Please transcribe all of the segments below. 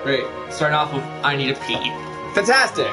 Great. Starting off with I Need a Pee. Fantastic!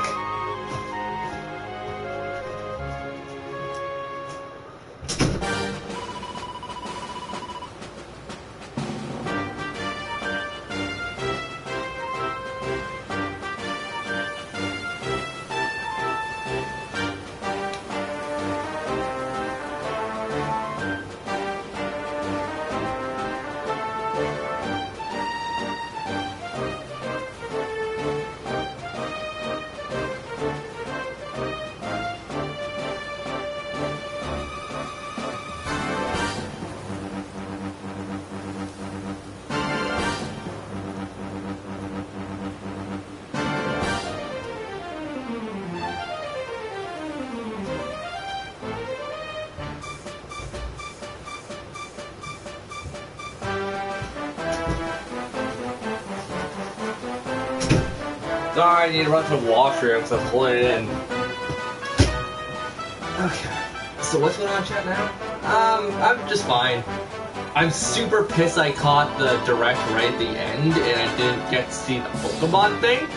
Sorry, I need to run to the washroom, so I'm pulling it in. Okay. So what's going on, chat now? I'm just fine. I'm super pissed I caught the direct right at the end, and I didn't get to see the Pokemon thing.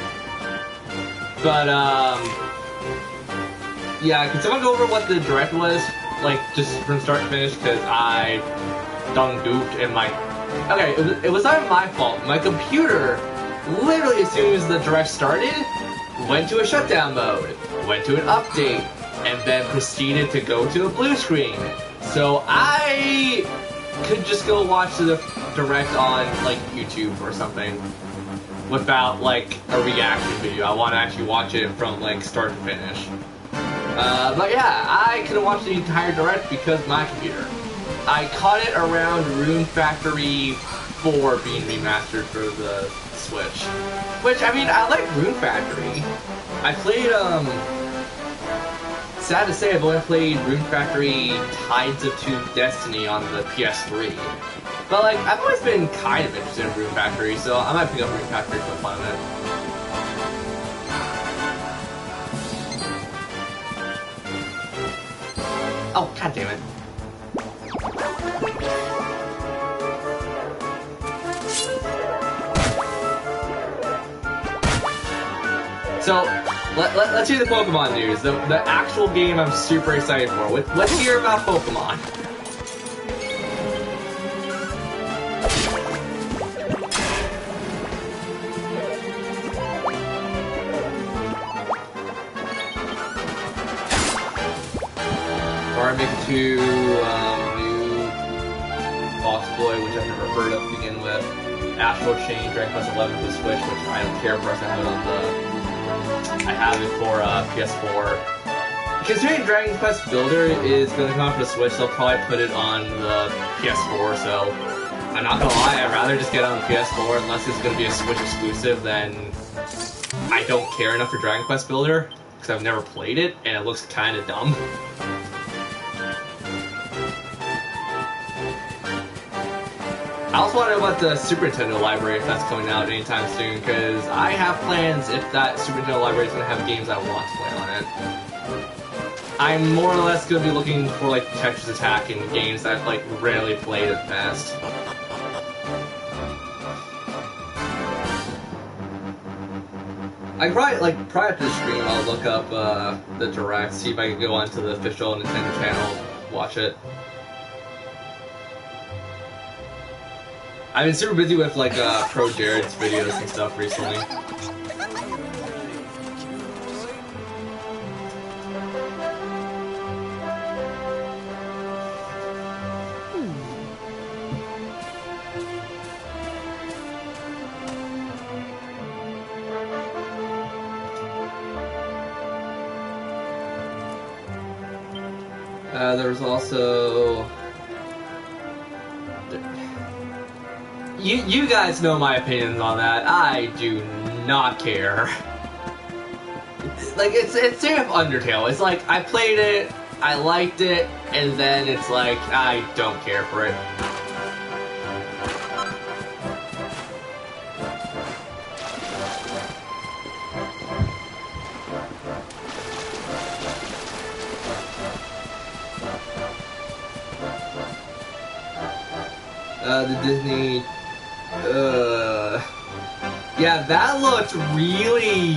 But, yeah, can someone go over what the direct was? Like, just from start to finish, because I done goofed and my... Okay, it was not my fault. My computer... literally as soon as the direct started, went to a shutdown mode, went to an update, and then proceeded to go to a blue screen. So I could just go watch the direct on like YouTube or something without like a reaction video. I want to actually watch it from like start to finish. But yeah, I could have watched the entire direct because of my computer. I caught it around Rune Factory 4 being remastered for the Switch. Which, I mean, I like Rune Factory. I played, sad to say, I've only played Rune Factory Tides of Two Destiny on the PS3. But, like, I've always been kind of interested in Rune Factory, so I might pick up Rune Factory for the fun of it. Oh, god damn it. So, let's hear the Pokemon news. The actual game I'm super excited for. Let's hear about Pokemon. Arctic 2, new Boss Boy, which I've never heard of to begin with. Astral Chain, Dragon Quest 11 for the Switch, which I don't care for us. I have it for PS4. Considering Dragon Quest Builder is going to come out for the Switch, they'll probably put it on the PS4, so I'm not going to lie, I'd rather just get it on the PS4 unless it's going to be a Switch exclusive, then I don't care enough for Dragon Quest Builder, because I've never played it, and it looks kind of dumb. I also want to know about the Super Nintendo library, if that's coming out anytime soon, because I have plans if that Super Nintendo library is going to have games I want to play on it. I'm more or less going to be looking for, like, Tetris Attack and games that I've, like, rarely played at best. I probably, like, prior to the stream, I'll look up the Direct, see if I can go onto the official Nintendo channel, watch it. I've been super busy with like Pro Jared's videos and stuff recently. There was also... You guys know my opinions on that. I do not care. Like, it's same with Undertale. It's like, I played it, I liked it, and then it's like, I don't care for it. The Disney, Yeah, that looked really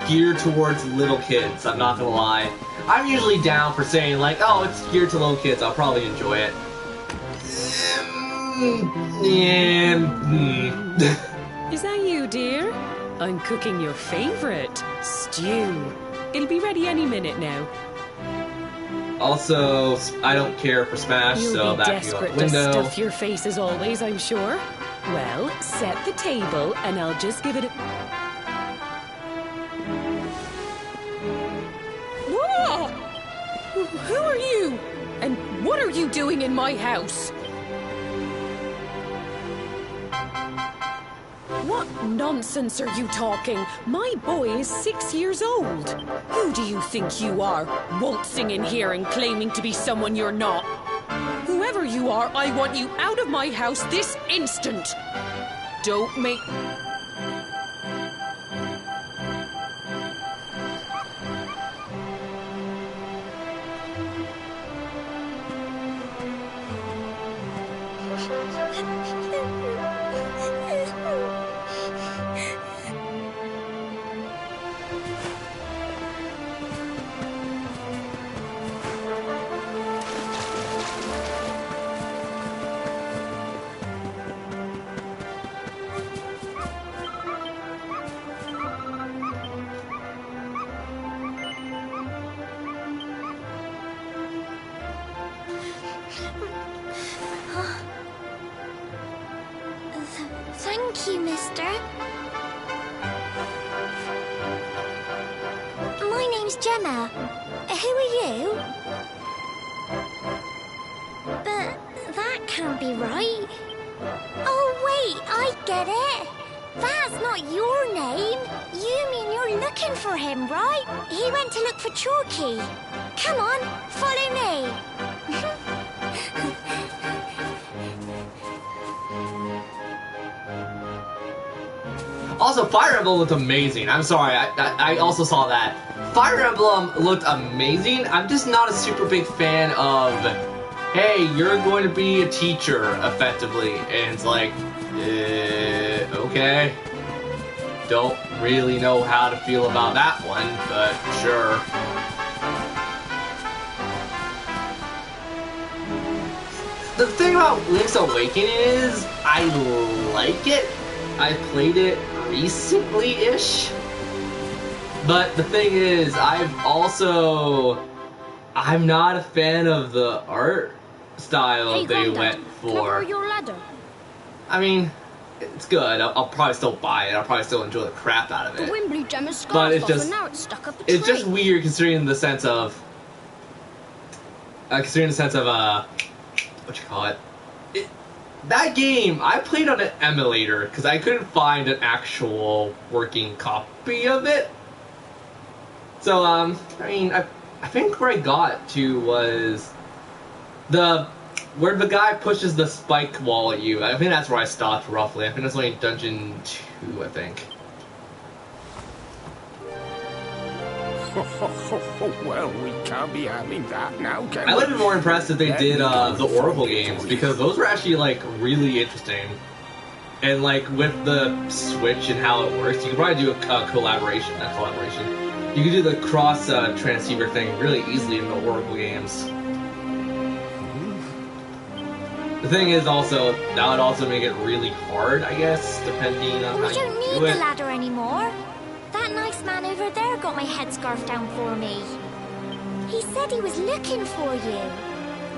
geared towards little kids, I'm not gonna lie. I'm usually down for saying, like, oh, it's geared to little kids, I'll probably enjoy it. Is that you, dear? I'm cooking your favorite, stew. It'll be ready any minute now. Also, I don't care for Smash, You'll so be that can go out desperate the window. to stuff your face as always, I'm sure. Well, set the table and I'll just give it a... Whoa! Who are you? And what are you doing in my house? What nonsense are you talking? My boy is 6 years old. Who do you think you are, waltzing in here and claiming to be someone you're not? Whoever you are, I want you out of my house this instant. Don't make... Thank you, mister. My name's Gemma. Who are you? But that can't be right. Oh, wait, I get it. That's not your name. You mean you're looking for him, right? He went to look for Chalky. Come on, follow me. Also, Fire Emblem looked amazing. I'm sorry, I also saw that. Fire Emblem looked amazing. I'm just not a super big fan of, hey, you're going to be a teacher, effectively. And it's like, okay. Don't really know how to feel about that one, but sure. The thing about Link's Awakening is, I like it. I played it recently-ish. But the thing is, I'm not a fan of the art style they went for. Your ladder. I mean, it's good. I'll probably still buy it. I'll probably still enjoy the crap out of it. The wind blew Gemma's scarf But it's off just, and now it's stuck up a tree. it's just weird considering the sense of, what you call it? That game, I played on an emulator because I couldn't find an actual working copy of it. So, I mean, I think where I got to was where the guy pushes the spike wall at you. I think that's where I stopped roughly. I think that's only Dungeon 2, I think. Well, we can't be having that now, can we? I would have been more impressed if they did the Oracle games, because those were actually, like, really interesting. And, like, with the Switch and how it works, you could probably do a collaboration. You could do the cross transceiver thing really easily in the Oracle games. The thing is also, that would also make it really hard, I guess, depending on how We you don't do need it. the ladder anymore. That nice man over there got my headscarf down for me. He said he was looking for you.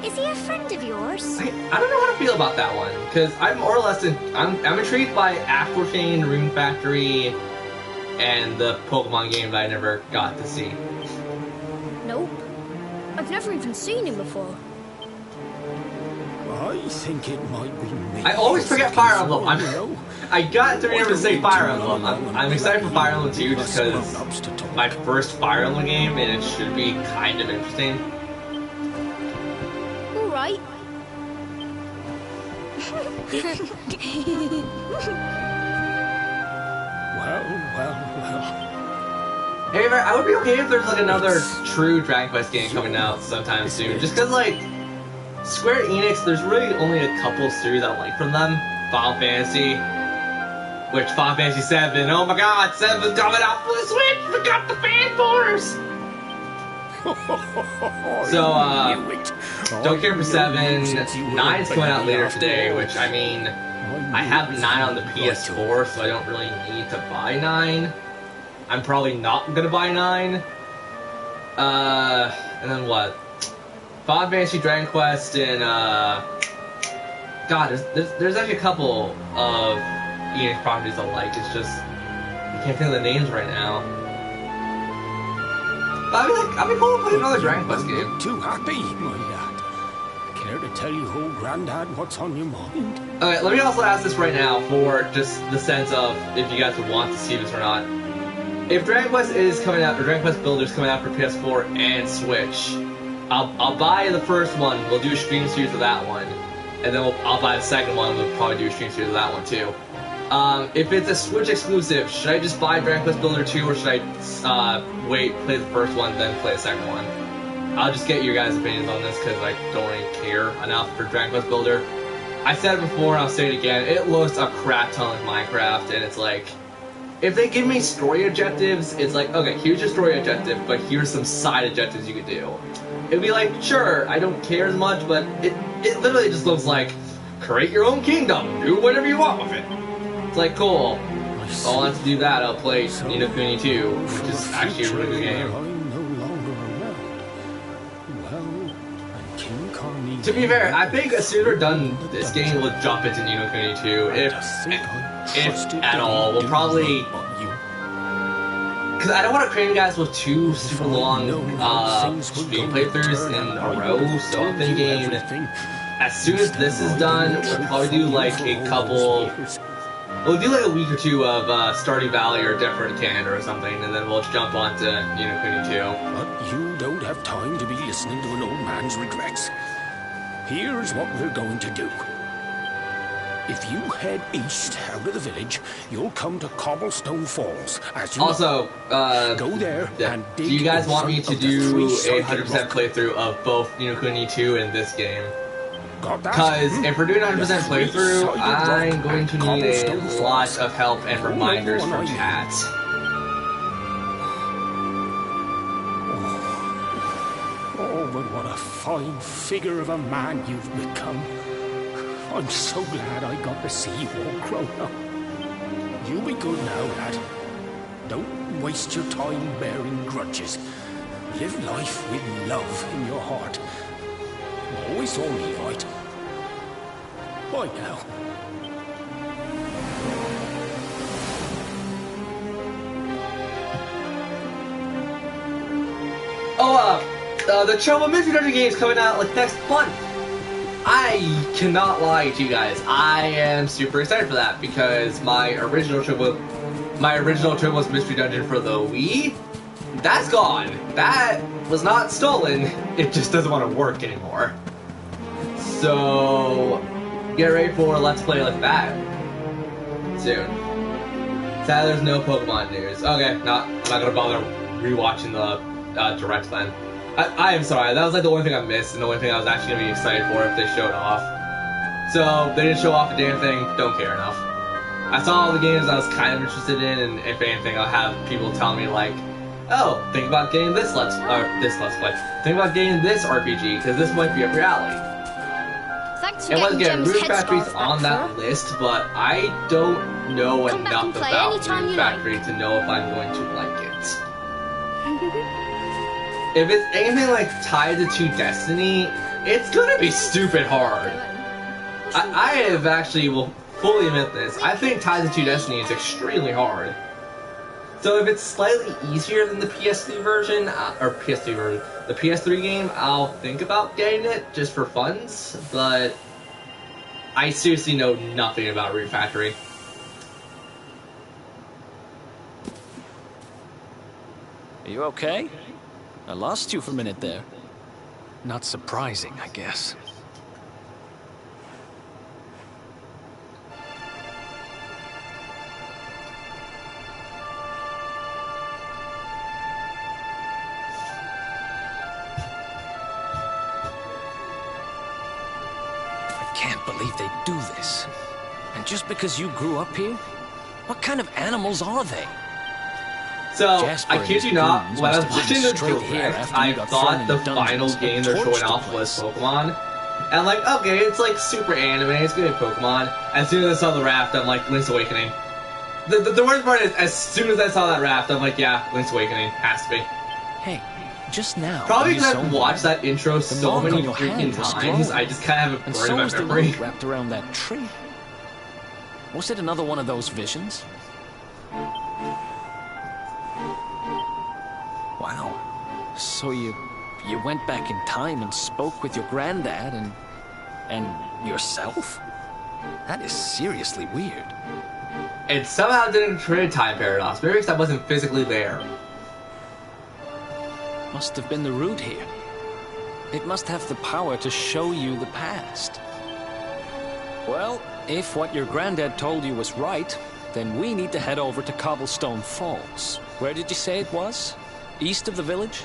Is he a friend of yours? I don't know how to feel about that one, because I'm more or less I'm intrigued by Astral Chain, Rune Factory, and the Pokemon game that I never got to see. Nope. I've never even seen him before. I think it might be me. I always forget Fire Emblem. I got to remember to say Fire Emblem. I'm excited for Fire Emblem 2 just because my first Fire Emblem game, and it should be kind of interesting. All right. Well. Hey, I would be okay if there's like another true Dragon Quest game coming out sometime soon. Just because, like, Square Enix, there's really only a couple series I like from them. Final Fantasy, Which Final Fantasy 7, oh my god, 7's coming out for the Switch! Forgot the fan force! So, don't care for 7. 9's coming out later today, which, I mean, I have 9 on the PS4, so I don't really need to buy 9. I'm probably not gonna buy 9. And then what? Final Fantasy Dragon Quest and, God, there's actually a couple of ENix properties I like, it's just, I can't think of the names right now. I'd be cool to play another Dragon Quest game. Too happy, my lad. Care to tell you old Grandad what's on your mind? Okay, let me also ask this right now for just the sense of if you guys would want to see this or not. If Dragon Quest is coming out, or Dragon Quest Builders coming out for PS4 and Switch, I'll buy the first one, we'll do a stream series of that one, and then I'll buy the second one, we'll probably do a stream series of that one too. If it's a Switch exclusive, should I just buy Dragon Quest Builder 2, or should I wait, play the first one, then play the second one? I'll just get your guys' opinions on this, because I don't really care enough for Dragon Quest Builder. I said it before, and I'll say it again, it looks a crap ton like Minecraft, and it's like, if they give me story objectives, it's like, okay, here's your story objective, but here's some side objectives you could do. It'd be like, sure, I don't care as much, but it literally just looks like, create your own kingdom, do whatever you want with it. It's like, cool. I'll have to do that, I'll play Ni no Kuni 2, which is actually a really good game. To be fair, I think as soon as we're done this game, we'll jump into Ni no Kuni 2, if at all. We'll probably... Because I don't want to cram you guys with 2 super long stream playthroughs in a row, so I'm thinking as soon as this is done, we'll probably do like a couple... We'll do like a week or 2 of Stardew Valley or Death Road to Canada or something, and then we'll jump onto Ni no Kuni 2. But you don't have time to be listening to an old man's regrets. Here's what we're going to do. If you head east out of the village, you'll come to Cobblestone Falls. As you also, go there and dig. Do you guys want me to do a 100% playthrough of both Ni no Kuni 2 and this game? Because if we're doing a 100% playthrough, I'm going to need a lot of help and reminders from chat. Oh, but what a fine figure of a man you've become. I'm so glad I got to see you all grown up. You be good now, lad. Don't waste your time bearing grudges. Live life with love in your heart. Always saw me right. Bye now. The Chobo Mystery Dungeon game is coming out like next month. I cannot lie to you guys. I am super excited for that because my original Chobo's Mystery Dungeon for the Wii, that's gone. That was not stolen. It just doesn't want to work anymore. So get ready for Let's Play like that soon. Sadly, there's no Pokemon news. Okay, I'm not gonna bother rewatching the Direct then. I am sorry, that was like the only thing I missed and the only thing I was actually gonna be excited for if they showed off. So they didn't show off a damn thing, don't care enough. I saw all the games I was kind of interested in, and if anything, I'll have people tell me like, oh, think about getting this Let's Play. Think about getting this RPG, because this might be up your alley. Thanks for And once again, Gem's Rune Factory's headscarf on back, that fella. list, but I don't know Come back enough and play about anytime Rune you like. Factory to know if I'm going to like it. If it's anything like tied to Destiny, it's gonna be stupid hard. I have actually, will fully admit this, I think Tied to Destiny is extremely hard. So if it's slightly easier than the PS3 version, the PS3 game, I'll think about getting it just for funs, but I seriously know nothing about Rune Factory. Are you okay? I lost you for a minute there. Not surprising, I guess. I can't believe they do this. And just because you grew up here, What kind of animals are they? So, Jasper I and kid his you not, goons when I was must have watching been the straight here Direct, after you I got thought thrown the in the final dungeons game and they're showing torched the off was place. Pokemon. And I'm like, okay, it's like super anime, it's gonna be Pokemon. As soon as I saw the raft, I'm like, Link's Awakening. The worst part is, as soon as I saw that raft, I'm like, yeah, Link's Awakening, has to be. Hey, just now. Probably when you because saw I've me, watched that intro the so mark many on your hand freaking was times, glowing. I just kind of have And it burned so in was my the memory. rope wrapped around that tree. Was it another one of those visions? Wow. So you went back in time and spoke with your granddad and yourself? That is seriously weird. It somehow didn't create a time paradox, maybe because I wasn't physically there. Must have been the root here. It must have the power to show you the past. Well, if what your granddad told you was right, then we need to head over to Cobblestone Falls. Where did you say it was? East of the village?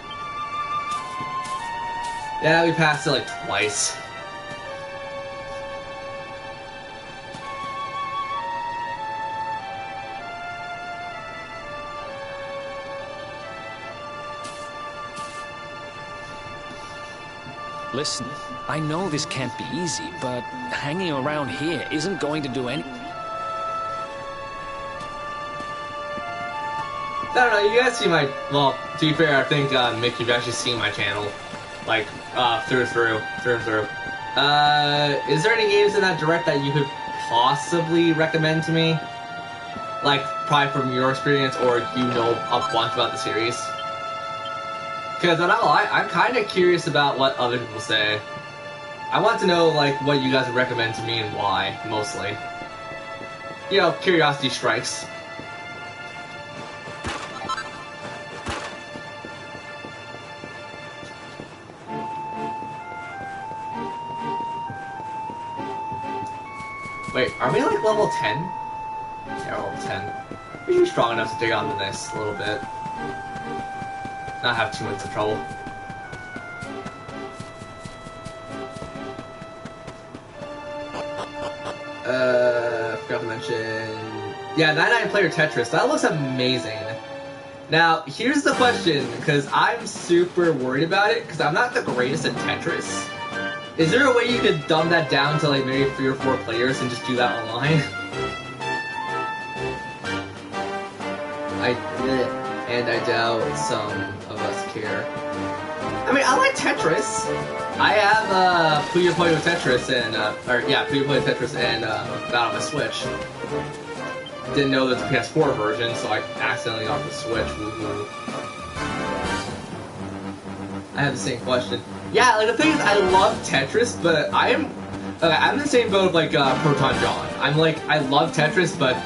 Yeah, we passed it like twice. Listen, I know this can't be easy, but hanging around here isn't going to do any... I don't know, you guys see my... Well, to be fair, I think, Mick, you've actually seen my channel. Like, through and through. Is there any games in that Direct that you could possibly recommend to me? Like, probably from your experience, or you know a bunch about the series? Because, I don't know, I'm kind of curious about what other people say. I want to know, like, what you guys would recommend to me and why, mostly. You know, curiosity strikes. Wait, are we like level 10? Yeah, we're level 10. We should be strong enough to dig onto this a little bit. Not have too much of trouble. Forgot to mention... Yeah, 99-player Tetris. That looks amazing. Now, here's the question, because I'm super worried about it, because I'm not the greatest at Tetris. Is there a way you could dumb that down to like maybe 3 or 4 players and just do that online? And I doubt some of us care. I mean, I like Tetris. I have Puyo Puyo Tetris and Puyo Puyo Tetris and that on my Switch. Didn't know there's a PS4 version, so I accidentally got the Switch. Woohoo! I have the same question. Yeah, like the thing is, I love Tetris, but I'm in the same boat of like Proton John. I'm like, I love Tetris, but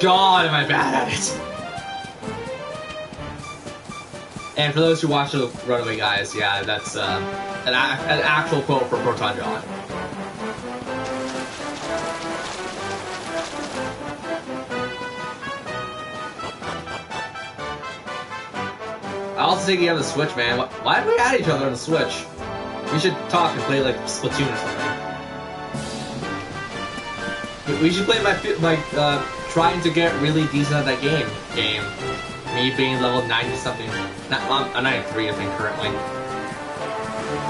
God, am I bad at it. And for those who watch the Runaway Guys, yeah, that's an actual quote for Proton John. I also think you have the Switch, man. Why do we add each other on the Switch? We should talk and play like Splatoon or something. We should play my trying to get really decent at that game. Me being level 90 something. I'm 93 I think currently.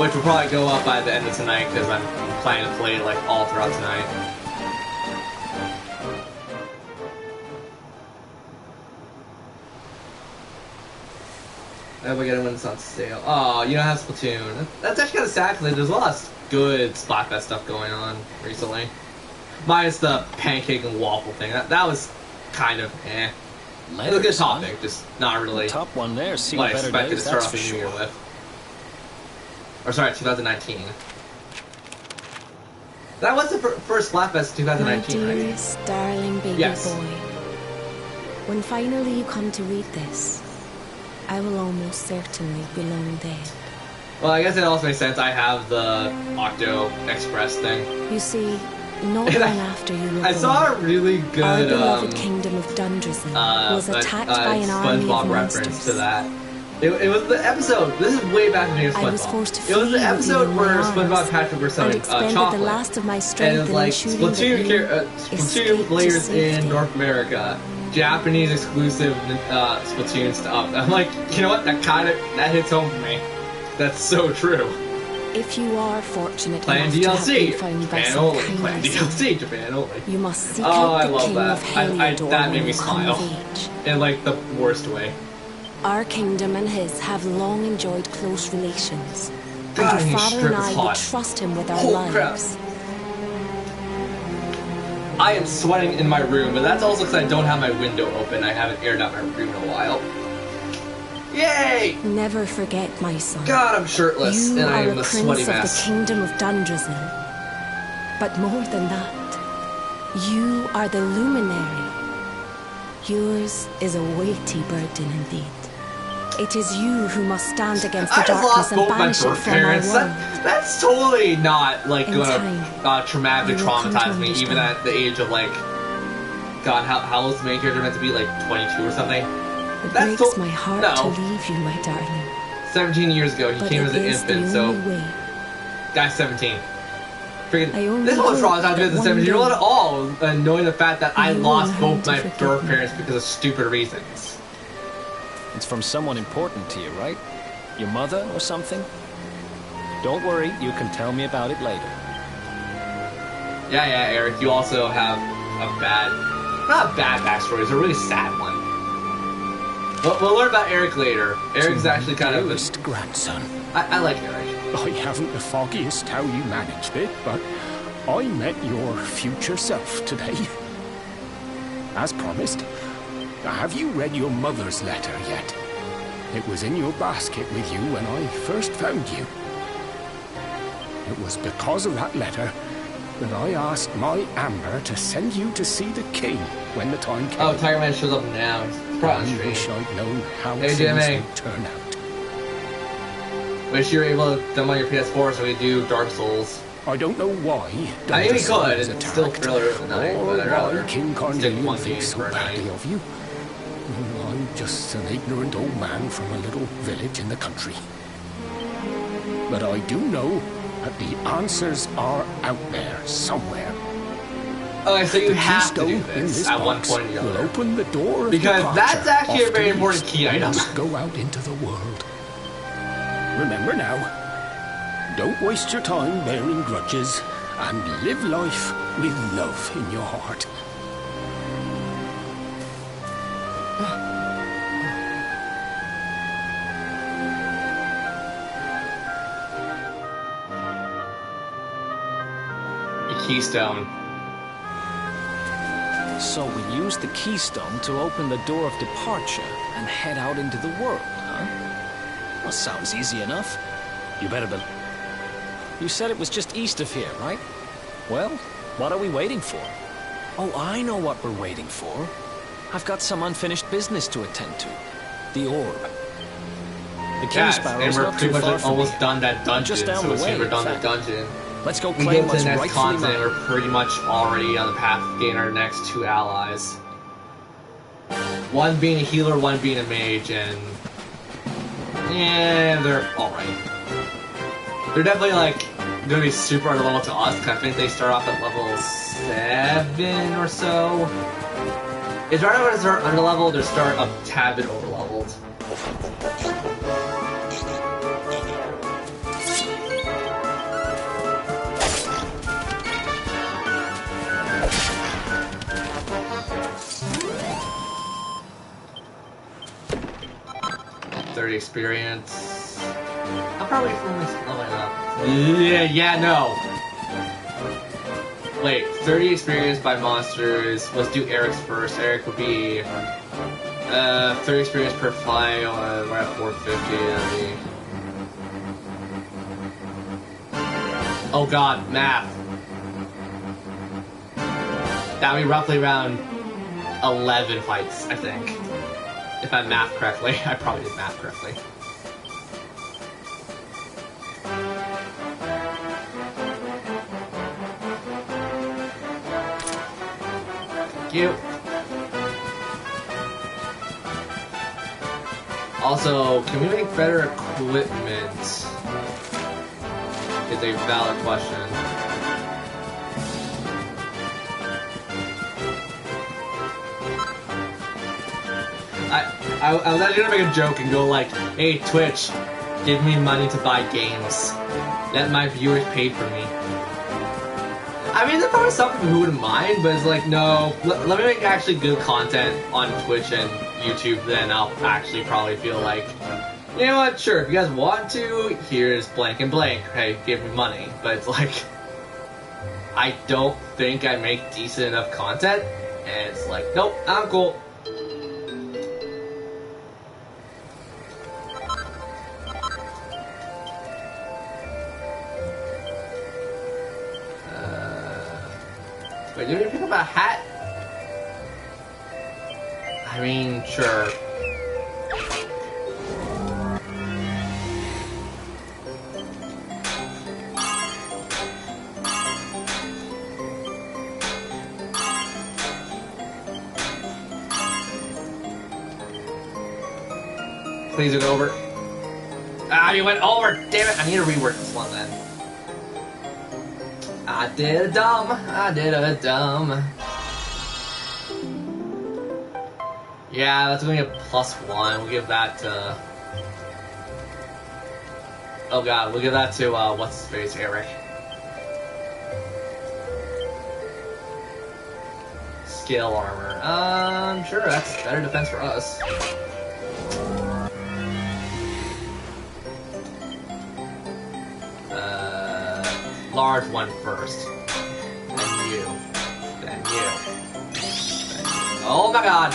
Which will probably go up by the end of tonight because I'm planning to play like all throughout tonight. I hope I get it when it's on sale. Oh, you don't have Splatoon. That's actually kind of sad because there's a lot of good Splatfest stuff going on recently. Minus the pancake and waffle thing. That was kind of eh. It was a good topic, just not really The top one there, see what I better expected to days, start that's off the for new year sure. with. Or sorry, 2019. That was the first Splatfest 2019, My right? dearest, darling baby Yes. boy. When finally you come to read this, I will almost certainly be long dead. Well, I guess it also makes sense. I have the Octo Express thing. You see, not And long after you were I born, saw a really our good beloved kingdom of Dundrazen was attacked by an army SpongeBob of reference monsters. to that. It was the episode. This is way back when he was I was SpongeBob. forced to It was the flee episode with you in where my SpongeBob arms and Patrick were and selling expended chocolate. the last of my And strength it was in like ensuring that you Splatoon escaped players to in safety. North America. Japanese exclusive Splatoon stuff. I'm like, you know what? That hits home for me. That's so true. If you are fortunate Plan enough to have DLC, been found by Japan some only. kind Plan of DLC, Japan only. you must seek Oh, out I the love king that. of Heliodor That made when me you come smile. of age. In like the worst way. Our kingdom and his have long enjoyed close relations. God, and his your father strip and is I hot. would trust him with our Holy crap. lives. I am sweating in my room, but that's also because I don't have my window open. I haven't aired out my room in a while. Yay! Never forget, my son. God, I'm shirtless, You and I are am a a sweaty prince of the mess. kingdom of Dundrasil. But more than that, you are the luminary. Yours is a weighty burden indeed. It is you who must stand against the I just darkness lost and both my banish it birth from our parents. world. That's totally not like In gonna time, traumatically you will come to traumatize me, even understand. at the age of like, God, how old is the main character meant to be? Like 22 or something? It That's breaks so- my heart no. to leave you, my darling. 17 years ago, he But came it as an is the infant, so only way. guy's 17. Freaking, I only this won't hope traumatize me that as a one 17-year-old day at all, knowing the fact that I you will lost learn both to my forgive birth me. parents because of stupid reasons. It's from someone important to you, right? Your mother or something? Don't worry, you can tell me about it later. Yeah, Eric, you also have a bad, not a bad backstory, it's a really sad one. We'll learn about Eric later. Eric's actually kind of, Dearest grandson, I like Eric. I haven't the foggiest how you managed it, but I met your future self today. As promised, have you read your mother's letter yet? It was in your basket with you when I first found you. It was because of that letter that I asked my Amber to send you to see the king when the time came. Oh, Tiger Man shows up now. It's probably I wish strange. I'd known how Hey, things Jimmy. would turn out. Wish you were able to demo your PS4 so we do Dark Souls. I don't know why. I mean, we Dungeon could. was It's still attacked, earlier in the night, or but I'd rather why King stick Cornelius one thinks game so per badly night. of you. I'm just an ignorant old man from a little village in the country. But I do know that the answers are out there somewhere. Okay, so you The have to keystone do in this this at one box point or the will other. open the door of Because departure that's actually a off very to important east. key You item. must go out into the world. Remember now, don't waste your time bearing grudges, and live life with love in your heart. The keystone. So we use the keystone to open the door of departure and head out into the world, huh? Well, sounds easy enough. You better be... You said it was just east of here, right? Well, what are we waiting for? Oh, I know what we're waiting for. I've got some unfinished business to attend to. The orb. The King Yes, and Sparrow's we're not pretty too much far from almost here. done that dungeon, Just down so the it's way, we're done in the fact. dungeon. Let's go We claim go to what's the next rightfully continent, mine. we're pretty much already on the path to gain our next two allies. One being a healer, one being a mage, and... yeah, they're alright. They're definitely, like, gonna be super underleveled to us, because I think they start off at level 7 or so. It's right when they start underleveled, they start a tad bit overleveled. Experience. I'm probably only leveling up. Yeah, no. Wait, 30 experience by monsters. Let's do Eric's first. Eric would be 30 experience per fly. We're at 450. Oh god, math. That'd be roughly around 11 fights, I think. If I math correctly. I probably did math correctly. Thank you. Also, can we make better equipment? Is a valid question. I was actually gonna make a joke and go like, hey, Twitch, give me money to buy games. Let my viewers pay for me. I mean, there's probably some people who wouldn't mind, but it's like, no, let me make actually good content on Twitch and YouTube, then I'll actually probably feel like, you know what, sure, if you guys want to, here's blank and blank, hey, give me money. But it's like, I don't think I make decent enough content, and it's like, nope, I'm cool. Wait, did we pick up a hat? I mean, sure. Please get over. Ah, you went over! Damn it! I need to rework this one then. I did a dumb. Yeah, that's gonna be a +1. We'll give that to... Oh god, we'll give that to, what's his face, Eric. Scale armor. Sure, that's better defense for us. Large one first. Then you. Then you. Oh my god!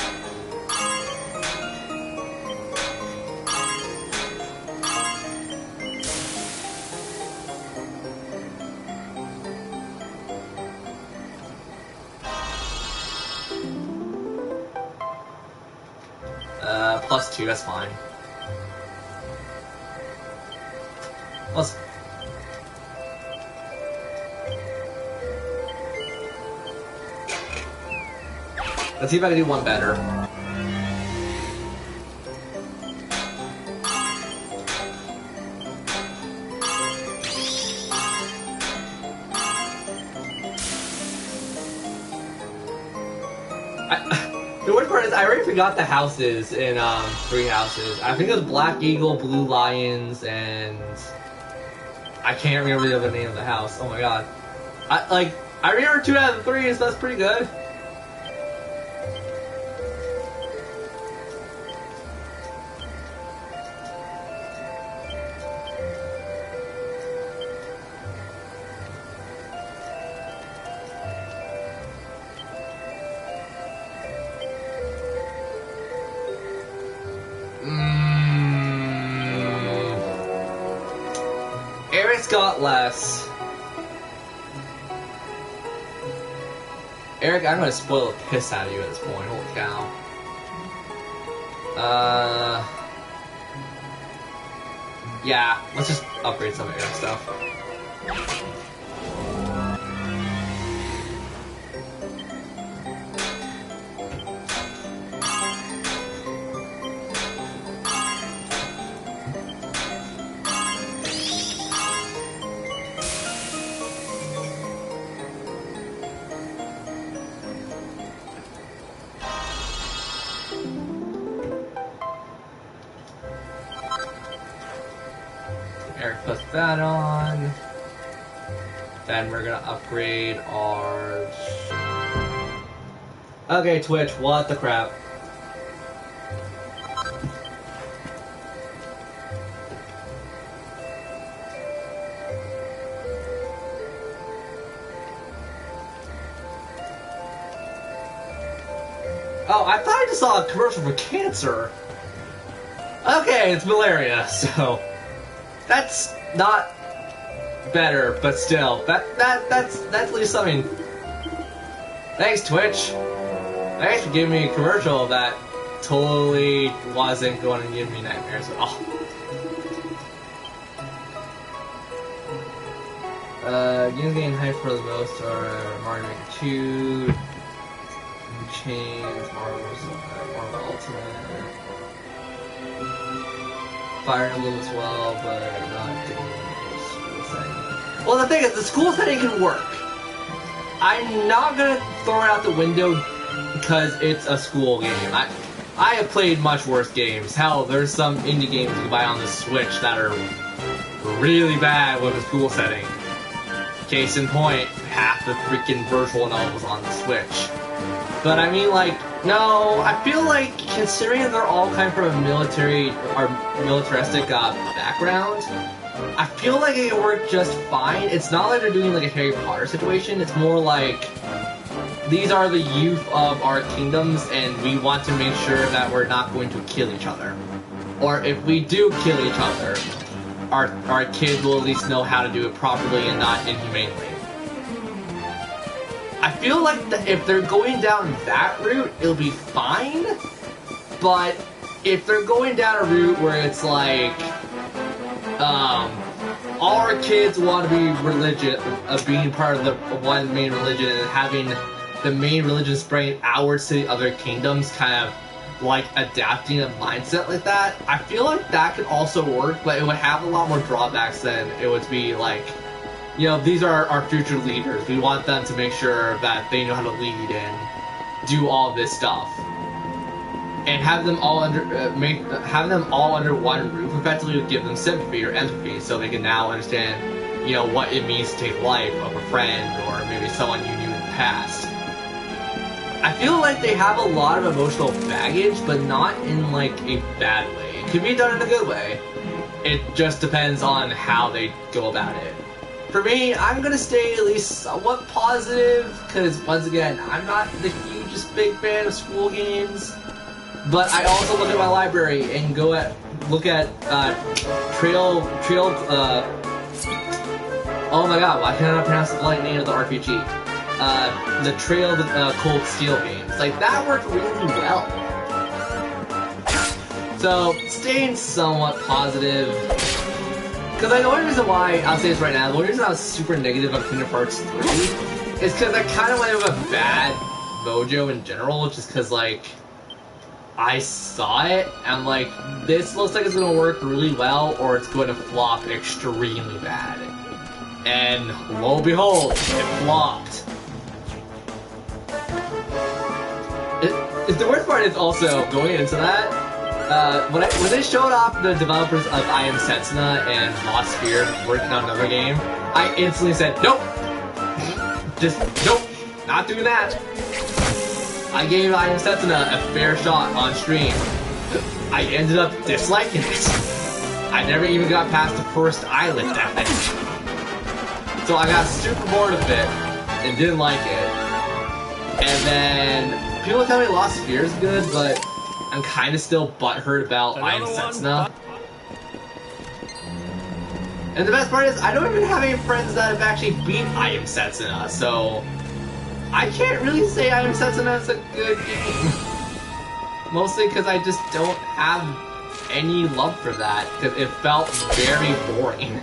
+2, that's fine. Let's see if I can do one better. The worst part is I already forgot the houses in 3 houses. I think it was Black Eagle, Blue Lions, and I can't remember the other name of the house. Oh my god. I remember 2 out of the 3, so that's pretty good. Eric's got less. Eric, I'm gonna spoil the piss out of you at this point. Holy cow. Yeah, let's just upgrade some of Eric's stuff. Eric puts that on. Then we're gonna upgrade our... Okay, Twitch, what the crap? Oh, I thought I just saw a commercial for cancer. Okay, it's malaria, so... That's not better, but still, that's at least something. Thanks, Twitch. Thanks for giving me a commercial that totally wasn't going to give me nightmares at all. Games getting hyped for the most are Mario Maker 2, Chains, Marvel Ultimate. Fire Emblem as well, but not the school setting. Well, the thing is, the school setting can work. I'm not gonna throw it out the window because it's a school game. I have played much worse games. Hell, there's some indie games you can buy on the Switch that are really bad with a school setting. Case in point, half the freaking virtual novels on the Switch. But I mean, like, no, I feel like considering they're all kind of from a military or militaristic background, I feel like it worked just fine. It's not like they're doing like a Harry Potter situation. It's more like these are the youth of our kingdoms, and we want to make sure that we're not going to kill each other. Or if we do kill each other, our kids will at least know how to do it properly and not inhumanely. I feel like if they're going down that route, it'll be fine. But if they're going down a route where it's like, all our kids want to be religious, being part of the one main religion, and having the main religion spreading outwards to the other kingdoms, kind of like adapting a mindset like that, I feel like that could also work, but it would have a lot more drawbacks than it would be like, you know, these are our future leaders. We want them to make sure that they know how to lead and do all this stuff, and have them all under under one roof. Effectively, would give them sympathy or empathy, so they can now understand, you know, what it means to take life of a friend or maybe someone you knew in the past. I feel like they have a lot of emotional baggage, but not in like a bad way. It can be done in a good way. It just depends on how they go about it. For me, I'm gonna stay at least somewhat positive, because once again, I'm not the hugest big fan of school games. But I also look at my library and look at oh my god, why can't I pronounce the blank name of the RPG? The Trail of the Cold Steel games. Like, that worked really well. So, staying somewhat positive. Because the only reason why, I'll say this right now, the only reason I was super negative on Kingdom Hearts 3 is because I kind of went with a bad mojo in general, just because, like, I saw it, and I'm like, this looks like it's going to work really well, or it's going to flop extremely bad. And lo and behold, it flopped. The worst part is also, going into that, when they showed off the developers of I Am Setsuna and Lost Spheres working on another game, I instantly said, nope! Just, nope! Not doing that! I gave I Am Setsuna a fair shot on stream. I ended up disliking it. I never even got past the first island, I think. So I got super bored of it, and didn't like it. And then, people tell me Lost Spheres is good, but I'm kind of still butthurt about I Am Setsuna. And the best part is, I don't even have any friends that have actually beat I Am Setsuna, so I can't really say I Am Setsuna is a good game. Mostly because I just don't have any love for that, because it felt very boring.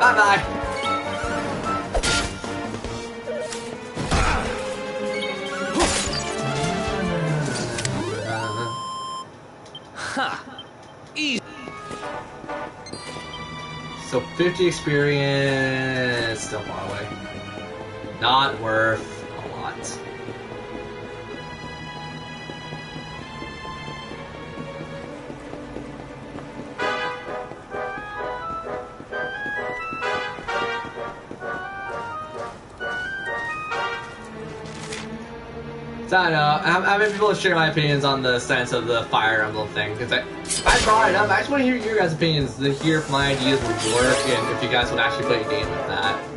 Bye-bye. Ha! Easy. So 50 experience, still far away. Not worth a lot. So I don't know, I mean, people share my opinions on the sense of the Fire Emblem thing, because I brought it up. I just want to hear your guys' opinions, to hear if my ideas would work, and if you guys would actually play a game with that.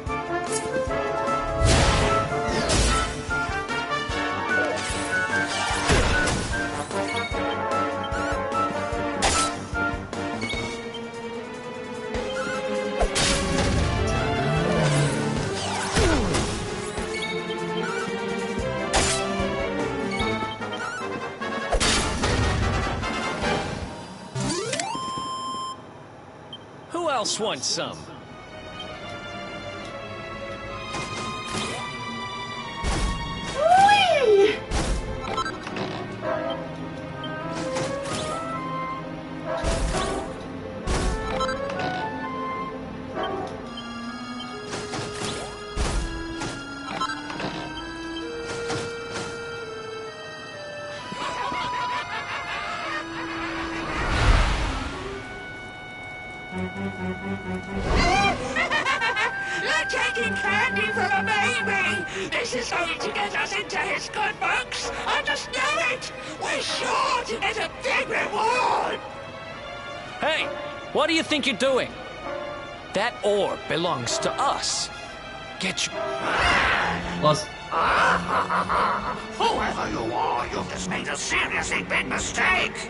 Who else wants some? This is going to get us into his good books. I just know it. We're sure to get a big reward. Hey, what do you think you're doing? That orb belongs to us. Get you. Plus, Whoever you are, you've just made a seriously big mistake.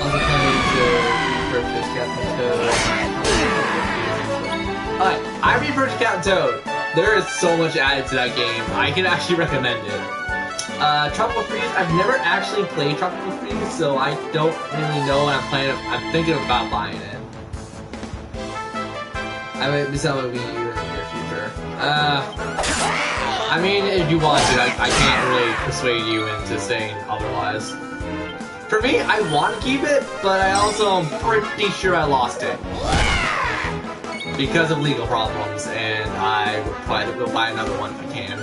also planning to repurchase Captain Toad. Alright, I repurchased Captain Toad. There is so much added to that game. I can actually recommend it. Tropical Freeze, I've never actually played Tropical Freeze, so I don't really know, and I'm thinking about buying it. I might be selling my Wii U in the near future. I mean, if you want to, I can't really persuade you into saying otherwise. For me, I want to keep it, but I also am pretty sure I lost it. Because of legal problems, and I would probably will buy another one if I can.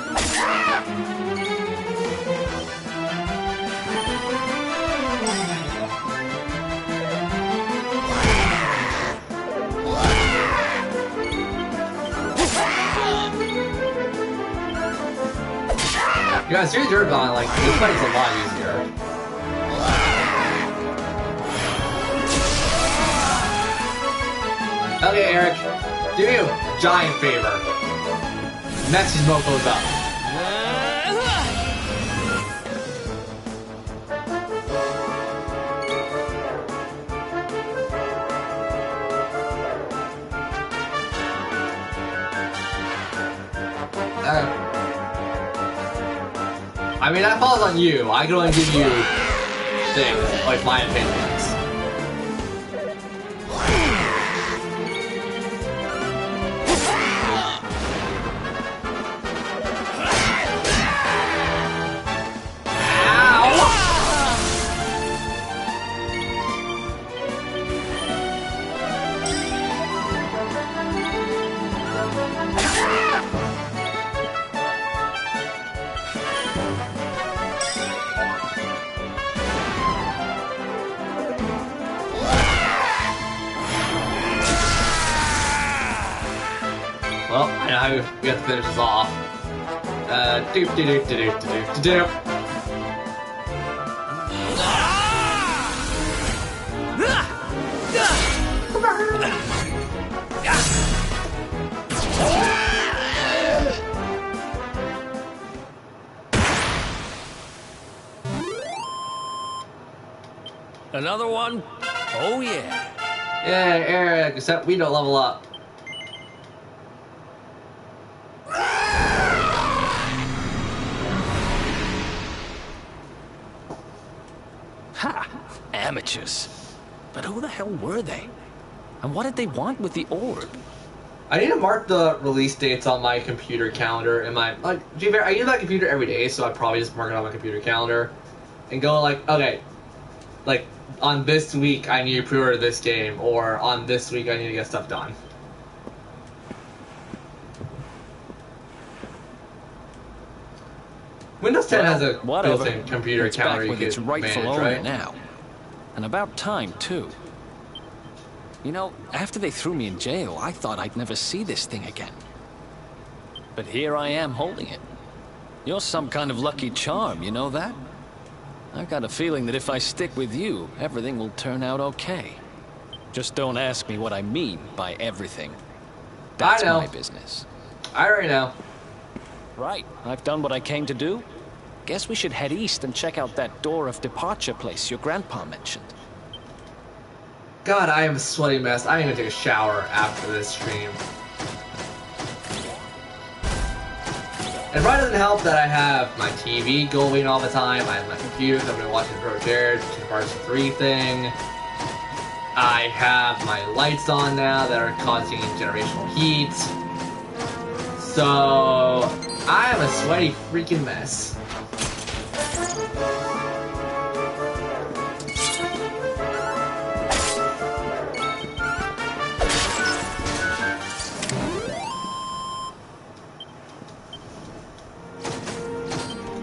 You guys, here's your gun, like, this fight's a lot easier. Okay, Eric, do me a giant favor. Mess these mofos up. I mean, that falls on you. I can only give you things, like my opinions. Well, I know how we have to finish this off. Doop doop doop doop doop doop. Another one? Oh yeah. Yeah, Eric, except we don't level up. Ha! Amateurs. But who the hell were they? And what did they want with the orb? I need to mark the release dates on my computer calendar. And my to be fair, I use my computer every day, so I probably just mark it on my computer calendar and go like, okay, like on this week I need to pre-order this game, or on this week I need to get stuff done. Windows 10 has a built-in computer it's calendar back with you its can rightful manage, owner right? now. And about time, too. You know, after they threw me in jail, I thought I'd never see this thing again. But here I am holding it. You're some kind of lucky charm, you know that? I've got a feeling that if I stick with you, everything will turn out okay. Just don't ask me what I mean by everything. That's I know. my business. I already know. Right, I've done what I came to do. Guess we should head east and check out that door of departure place your grandpa mentioned. God, I am a sweaty mess. I need to take a shower after this stream. It probably doesn't help that I have my TV going all the time. I have my computer, so I've been watching Pro Jared, Kingdom Hearts 3 thing. I have my lights on now that are causing generational heat. So, I am a sweaty freaking mess.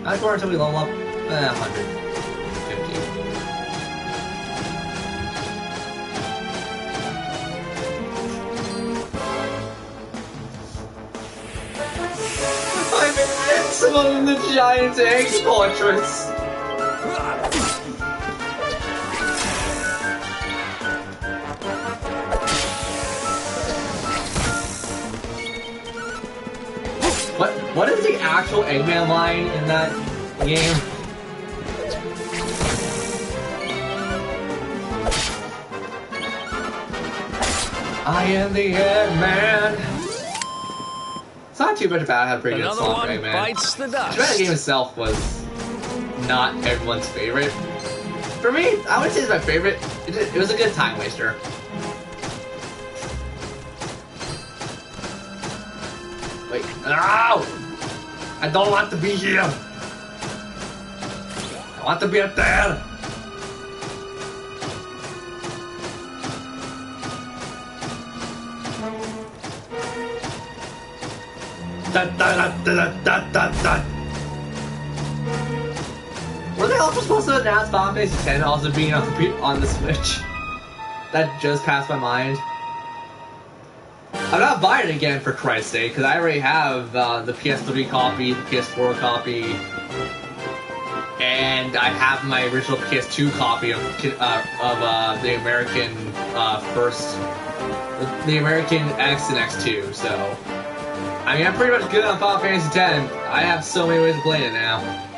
How far until we level up? 150. I'm invincible in the giant egg fortress! What is the actual Eggman line in that game? I am the Eggman! It's not too much bad. I have a pretty good Another song for one Eggman. bites the dust. The game itself was not everyone's favorite. For me, I would say it's my favorite. It was a good time waster. Wait, no! I don't want to be here! I want to be up there! Dun, dun, dun, dun, dun, dun, dun. Were they also supposed to announce Final Fantasy X also being on the Switch? That just passed my mind. I'm not buying it again, for Christ's sake, because I already have the PS3 copy, the PS4 copy, and I have my original PS2 copy of the American the American X and X2. So, I mean, I'm pretty much good on Final Fantasy X. I have so many ways of playing it now.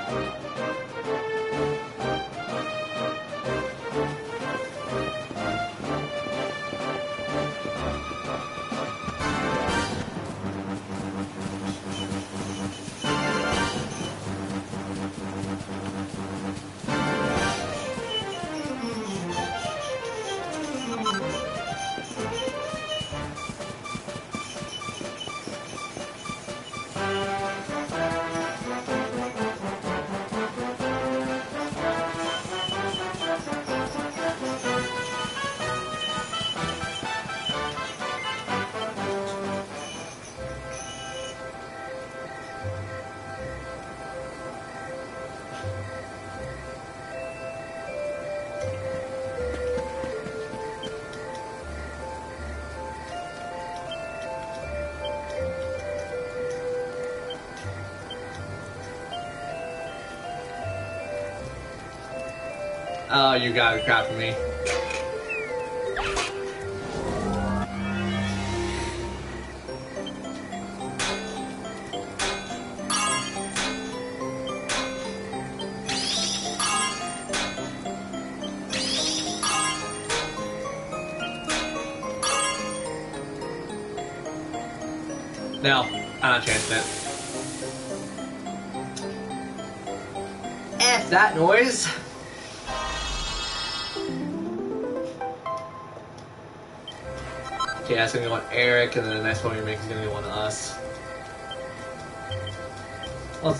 Oh, you got it, crap for me. No, I'm not chancing it. F that noise! Okay, that's gonna go on Eric, and then the next one we make is gonna go on us. Well,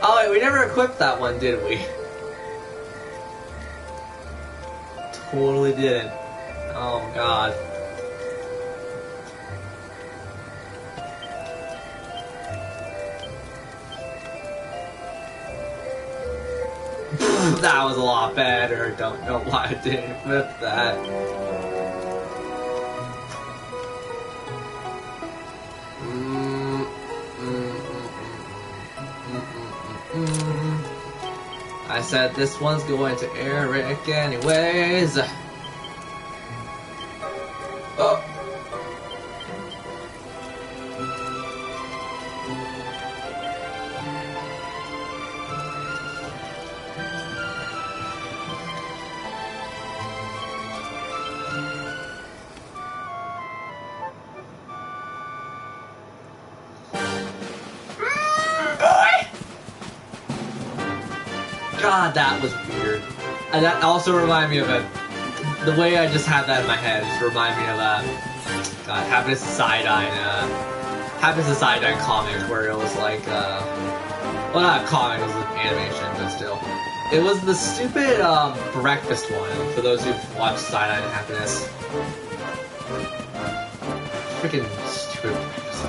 oh, wait, we never equipped that one, did we? Totally didn't. Oh, God. That was a lot better. Don't know why I didn't flip that. I said this one's going to Eric anyways. Oh. God, that was weird. And that also reminded me of the way I just had that in my head. Just remind me of God, Happiness to Sidine comics, where it was like well, not a comic, it was an animation, but still. It was the stupid breakfast one. For those who've watched Sidine and Happiness, freaking stupid breakfast.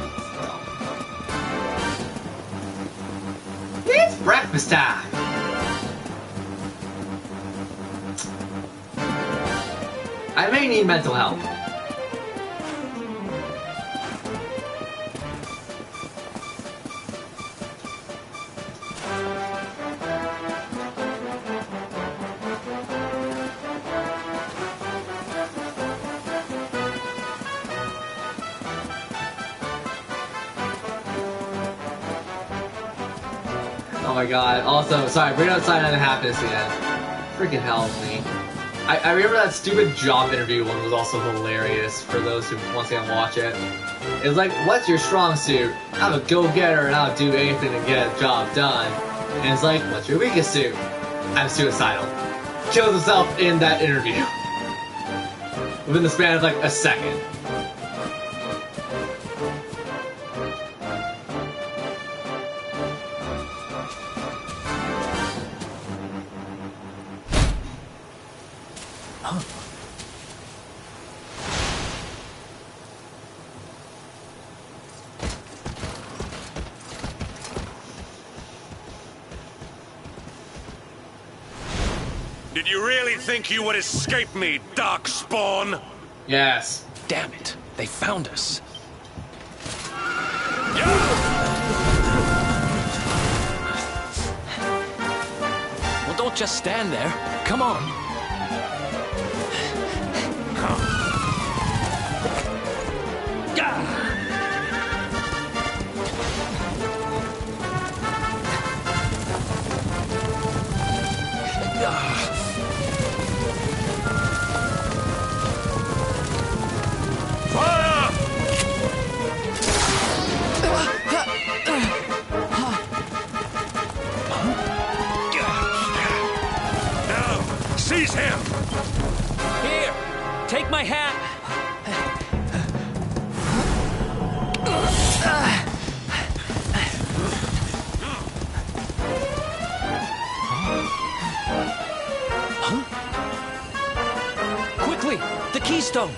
It's breakfast time. I may need mental help. Oh my god. Also, sorry, bring outside on the happiness again. Freaking hell me. I remember that stupid job interview one was also hilarious for those who once again watch it. It was like, what's your strong suit? I'm a go-getter and I'll do anything to get a job done. And it's like, what's your weakest suit? I'm suicidal. Kills himself in that interview. Within the span of like a second. Did you really think you would escape me, Darkspawn? Yes. Damn it. They found us. Well, don't just stand there. Come on. Seize him! Here, take my hat. Quickly, the keystone.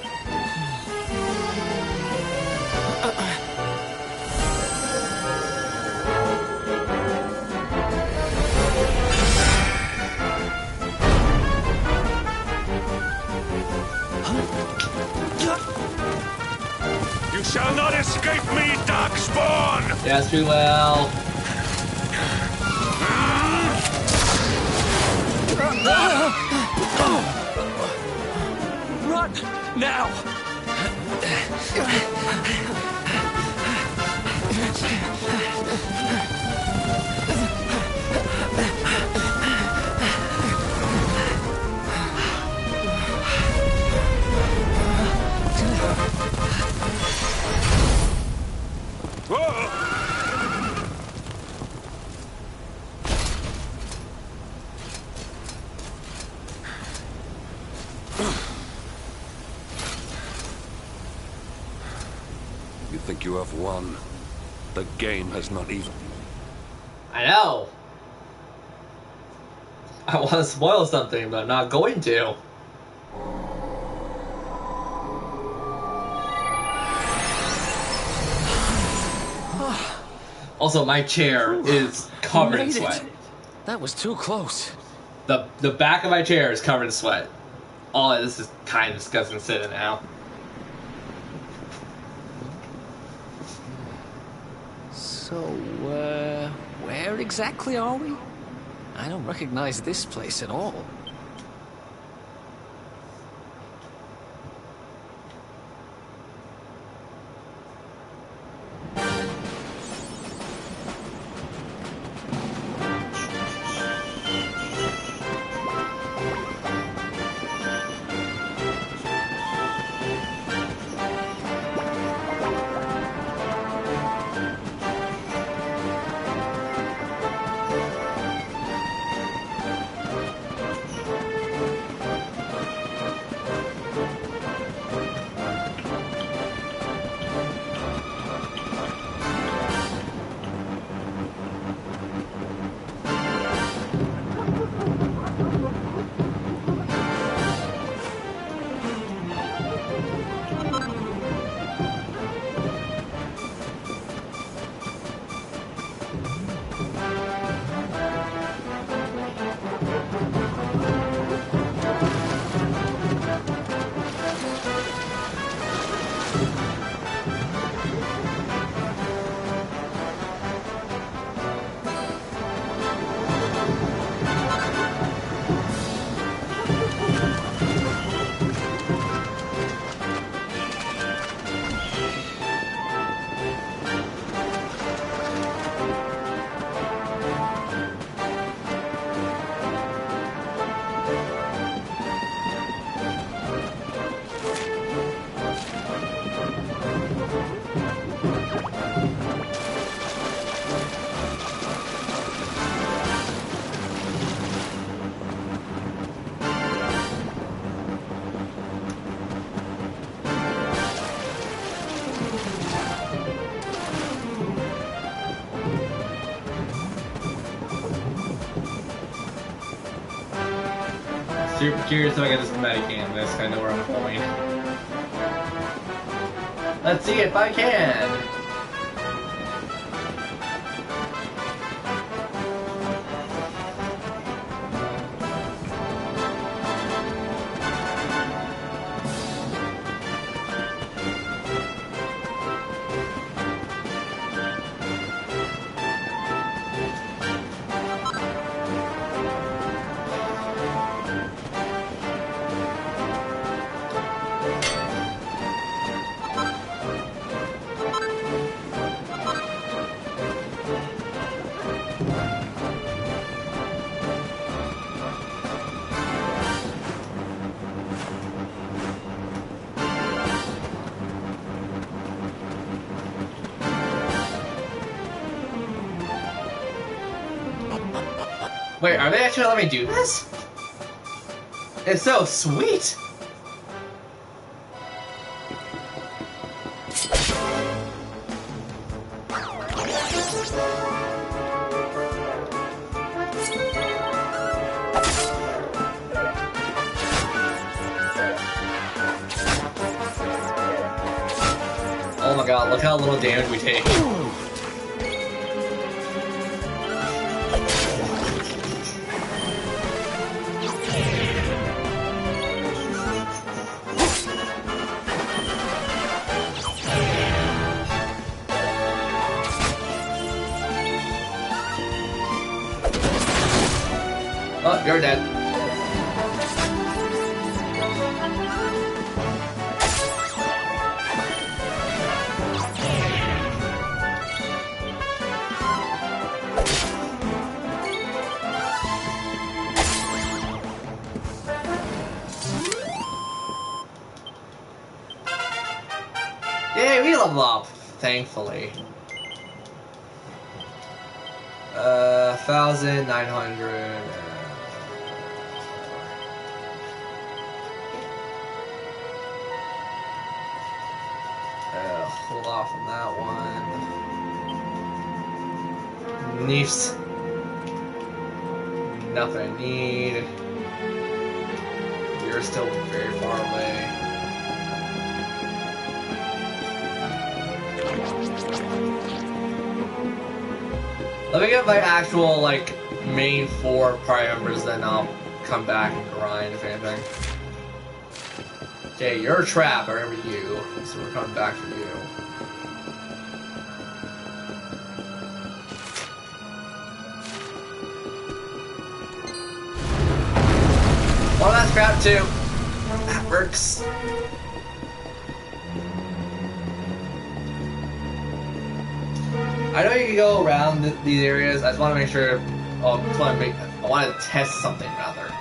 You shall not escape me, Darkspawn! Yes, we will. Run now. You think you have won? The game has not even... I know. I want to spoil something, but I'm not going to. Also, my chair is covered in sweat. That was too close. The back of my chair is covered in sweat. Oh, this is kind of disgusting sitting now. So, where exactly are we? I don't recognize this place at all. Super curious if I get this Medicanvas. I know where I'm going. Let's see if I can. Wait, are they actually letting me do this? It's so sweet! Oh my god, look how little damage we take. Oh, you're dead. Yay, we level up, thankfully. 1,900. Hold off on that one. Nice. Nothing I need. You're still very far away. Let me get my actual, like, main 4 party members, then I'll come back and grind if anything. Okay, you're a trap, I remember you, so we're coming back for you. Well, that's crap too. That works. I know you can go around these areas. I just want to make sure. Oh, I want to test something rather.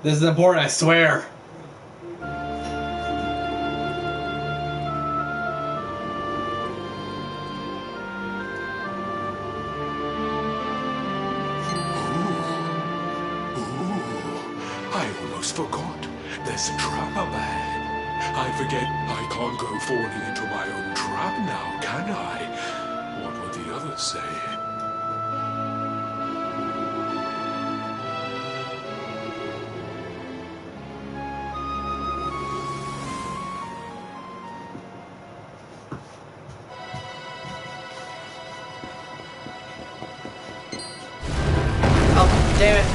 This is important, I swear. I almost forgot. There's a trap up ahead. I forget I can't go falling into my own trap now, can I? What would the others say? Oh, damn it.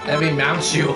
Let me mount you.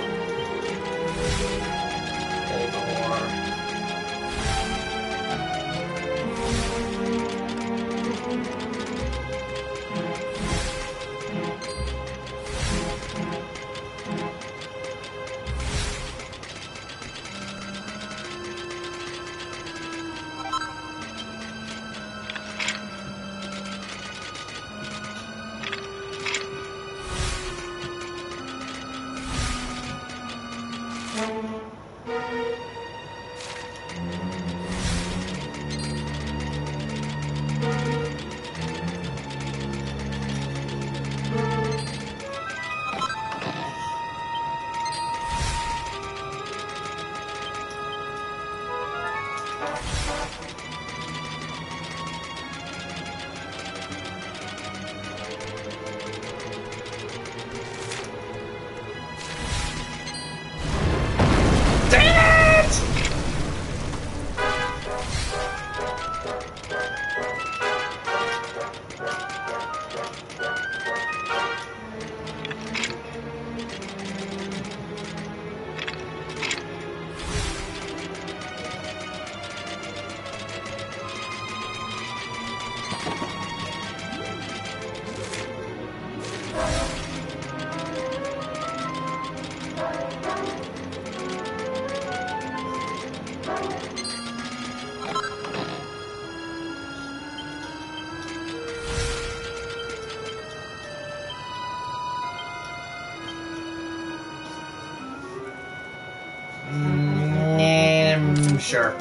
Sure.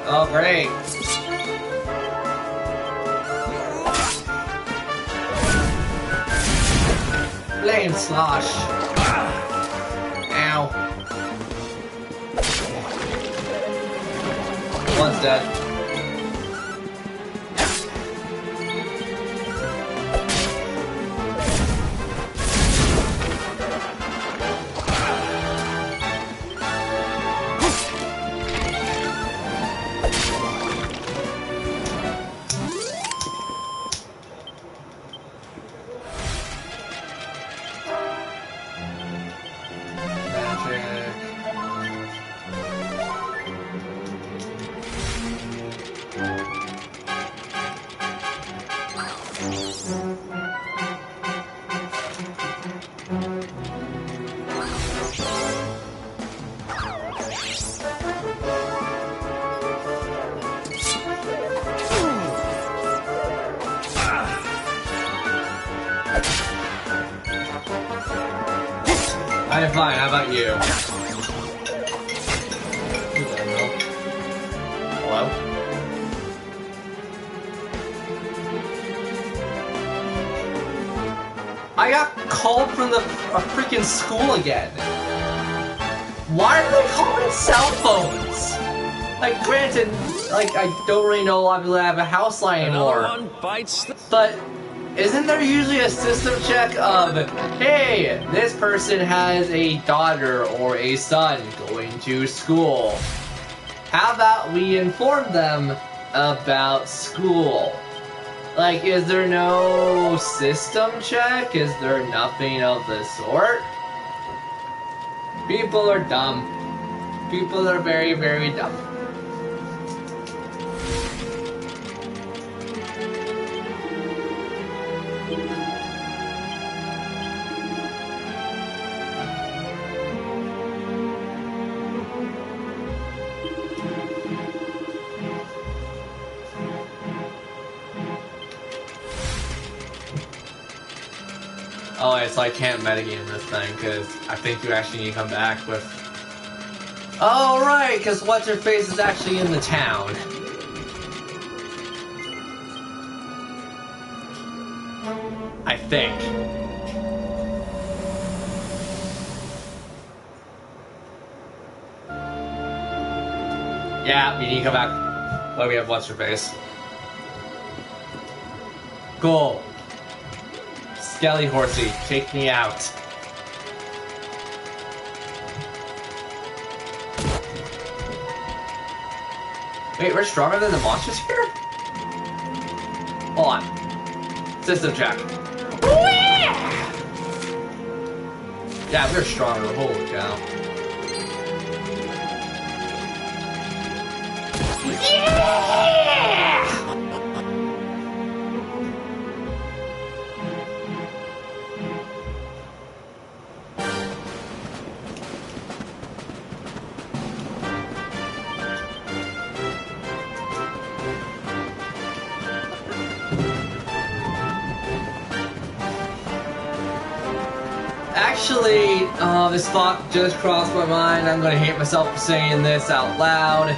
Oh, great. Flame slosh. Ow. One's dead. I'm fine, how about you? Hello? I got called from a freaking school again. Why are they calling cell phones? Like, granted, like, I don't really know a lot of people that have a house line anymore. Another one bites the... But isn't there usually a system check of, hey, this person has a daughter or a son going to school? How about we inform them about school? Like, is there no system check? Is there nothing of the sort? People are dumb. People are very, very dumb. Oh, it's like can't metagame this thing, because I think you actually need to come back with... Oh, right, because What's-Her-Face is actually in the town. I think. Yeah, you need to come back. Well, we have What's-Her-Face. Cool. Skelly Horsey, take me out. Wait, we're stronger than the monsters here? Hold on. System check. Yeah, we're stronger. Holy cow. Yeah! Actually, this thought just crossed my mind. I'm gonna hate myself for saying this out loud.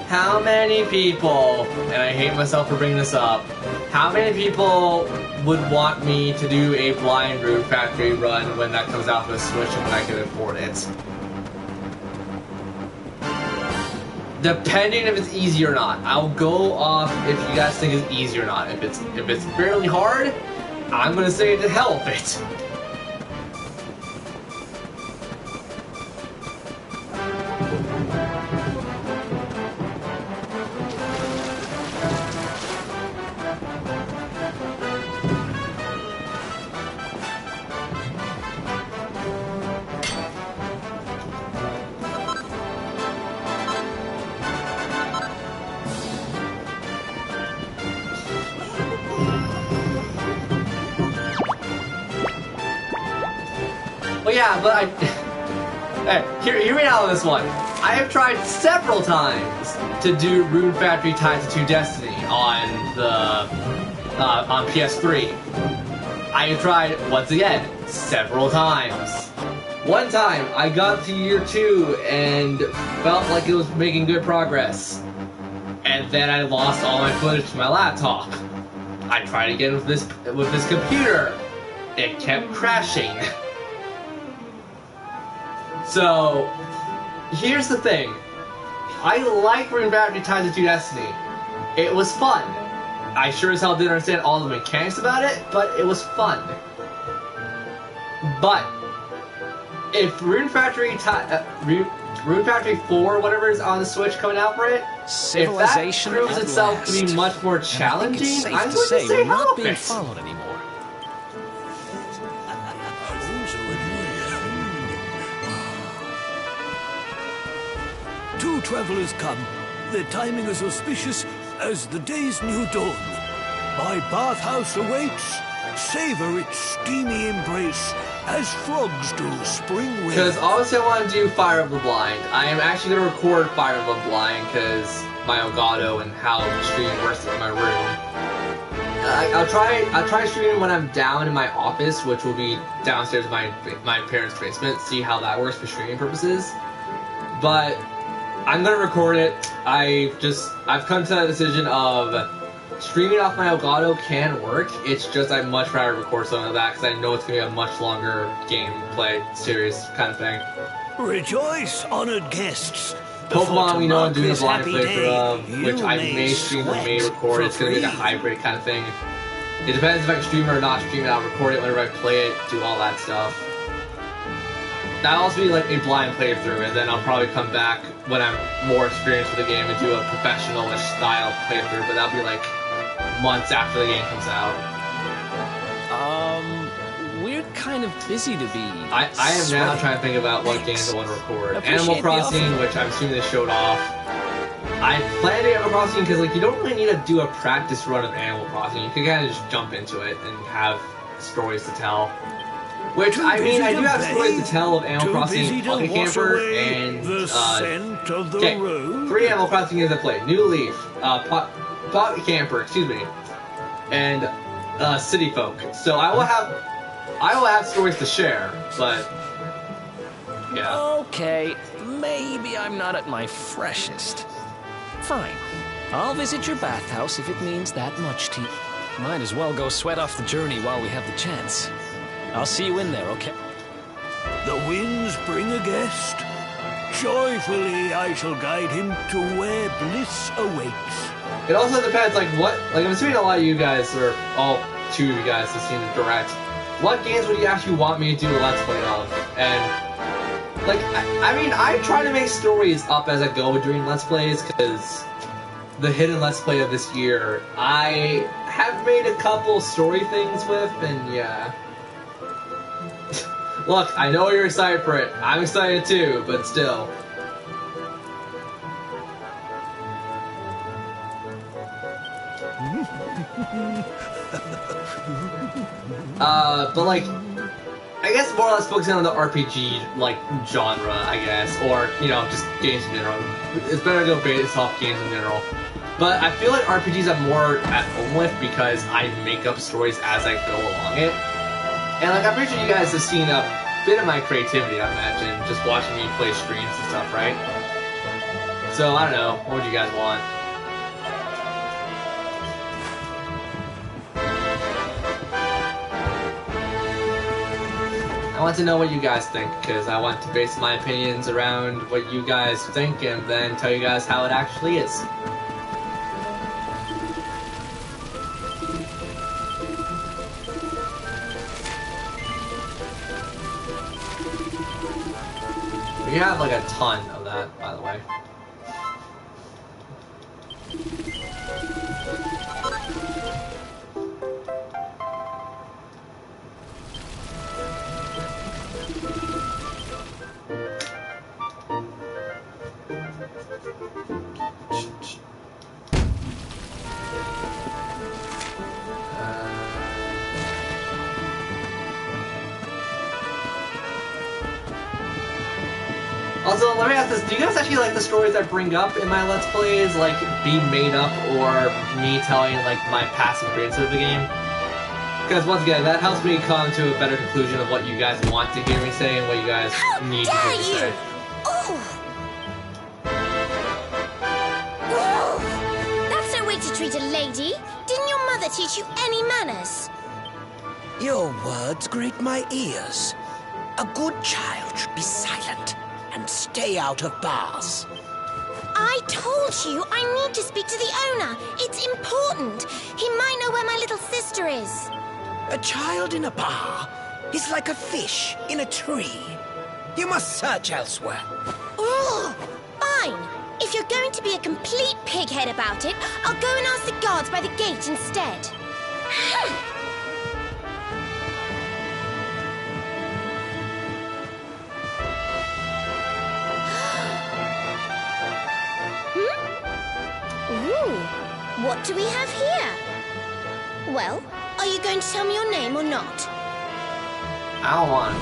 How many people, and I hate myself for bringing this up, how many people would want me to do a blind Rune Factory run when that comes out for the Switch and when I can afford it? Depending if it's easy or not. I'll go off if you guys think it's easy or not. If it's fairly hard, I'm gonna say to hell with it. Well, yeah, but hey, hear me out on this one. I have tried several times to do Rune Factory Times 2 Destiny on on PS3. I have tried once again several times. One time I got to year 2 and felt like it was making good progress, and then I lost all my footage to my laptop. I tried again with this computer. It kept crashing. So, here's the thing. I like Rune Factory Times 2 Destiny. It was fun. I sure as hell didn't understand all the mechanics about it, but it was fun. But, if Rune Factory 4, whatever is on the Switch coming out for it, Civilization if that proves itself to be much more challenging, I'm going to say hell of it. Followed anymore. Two travelers come. Their timing is auspicious as the day's new dawn. My bathhouse awaits. Savor its steamy embrace as frogs do spring wind. Because obviously I want to do Fire Emblem Blind. I am actually going to record Fire Emblem Blind because my Elgato and how the stream works in my room. I'll try streaming when I'm down in my office, which will be downstairs in my parents' basement. See how that works for streaming purposes. But I'm gonna record it. I've come to that decision of streaming off my Elgato can work. It's just I'd much rather record some of that because I know it's gonna be a much longer gameplay series kind of thing. Rejoice, honored guests. Pokemon we know I'm doing a blind playthrough of, which I may stream or may record. It's going to be like a hybrid kind of thing. It depends if I can stream it or not stream it. I'll record it whenever I play it, do all that stuff. That'll also be like a blind playthrough, and then I'll probably come back when I'm more experienced with the game and do a professional-ish style playthrough, but that'll be like months after the game comes out. We're kind of busy to be. I am now trying to think about what games I want to record. Animal Crossing, which I'm assuming they showed off. I planned Animal Crossing because like you don't really need to do a practice run of Animal Crossing. You can kind of just jump into it and have stories to tell. Which I mean, I do have stories to tell of Animal Crossing, Pocket Camper, and okay, 3 Animal Crossing games I played: New Leaf, Pocket Camper, excuse me, and City Folk. So I will have stories to share, but yeah. Okay, maybe I'm not at my freshest. Fine. I'll visit your bathhouse if it means that much to you. Might as well go sweat off the journey while we have the chance. I'll see you in there, okay? The winds bring a guest. Joyfully I shall guide him to where bliss awaits. It also depends, like I'm assuming a lot of you guys, or all 2 of you guys have seen the direct. What games would you actually want me to do a Let's Play of? And, like, I mean, I try to make stories up as I go during Let's Plays, because the hidden Let's Play of this year, I have made a couple story things with, and yeah. Look, I know you're excited for it. I'm excited too, but still. But like, I guess more or less focusing on the RPG, like, genre, I guess, or, you know, just games in general. It's better to go based off games in general. But I feel like RPGs I'm more at home with because I make up stories as I go along it. And like, I'm pretty sure you guys have seen a bit of my creativity, I imagine, just watching me play streams and stuff, right? So, I don't know, what would you guys want? I want to know what you guys think, because I want to base my opinions around what you guys think and then tell you guys how it actually is. We have like a ton of that, by the way. Also, let me ask this, do you guys actually like the stories I bring up in my Let's Plays, like, be made up, or me telling, like, my past experience with the game? Because, once again, that helps me come to a better conclusion of what you guys want to hear me say and what you guys need to hear me say. That's no way to treat a lady. Didn't your mother teach you any manners? Your words grate my ears. A good child should be silent and stay out of bars. I told you I need to speak to the owner. It's important. He might know where my little sister is. A child in a bar is like a fish in a tree. You must search elsewhere. Oh, fine. If you're going to be a complete pighead about it, I'll go and ask the guards by the gate instead. What do we have here? Well, are you going to tell me your name or not? I don't want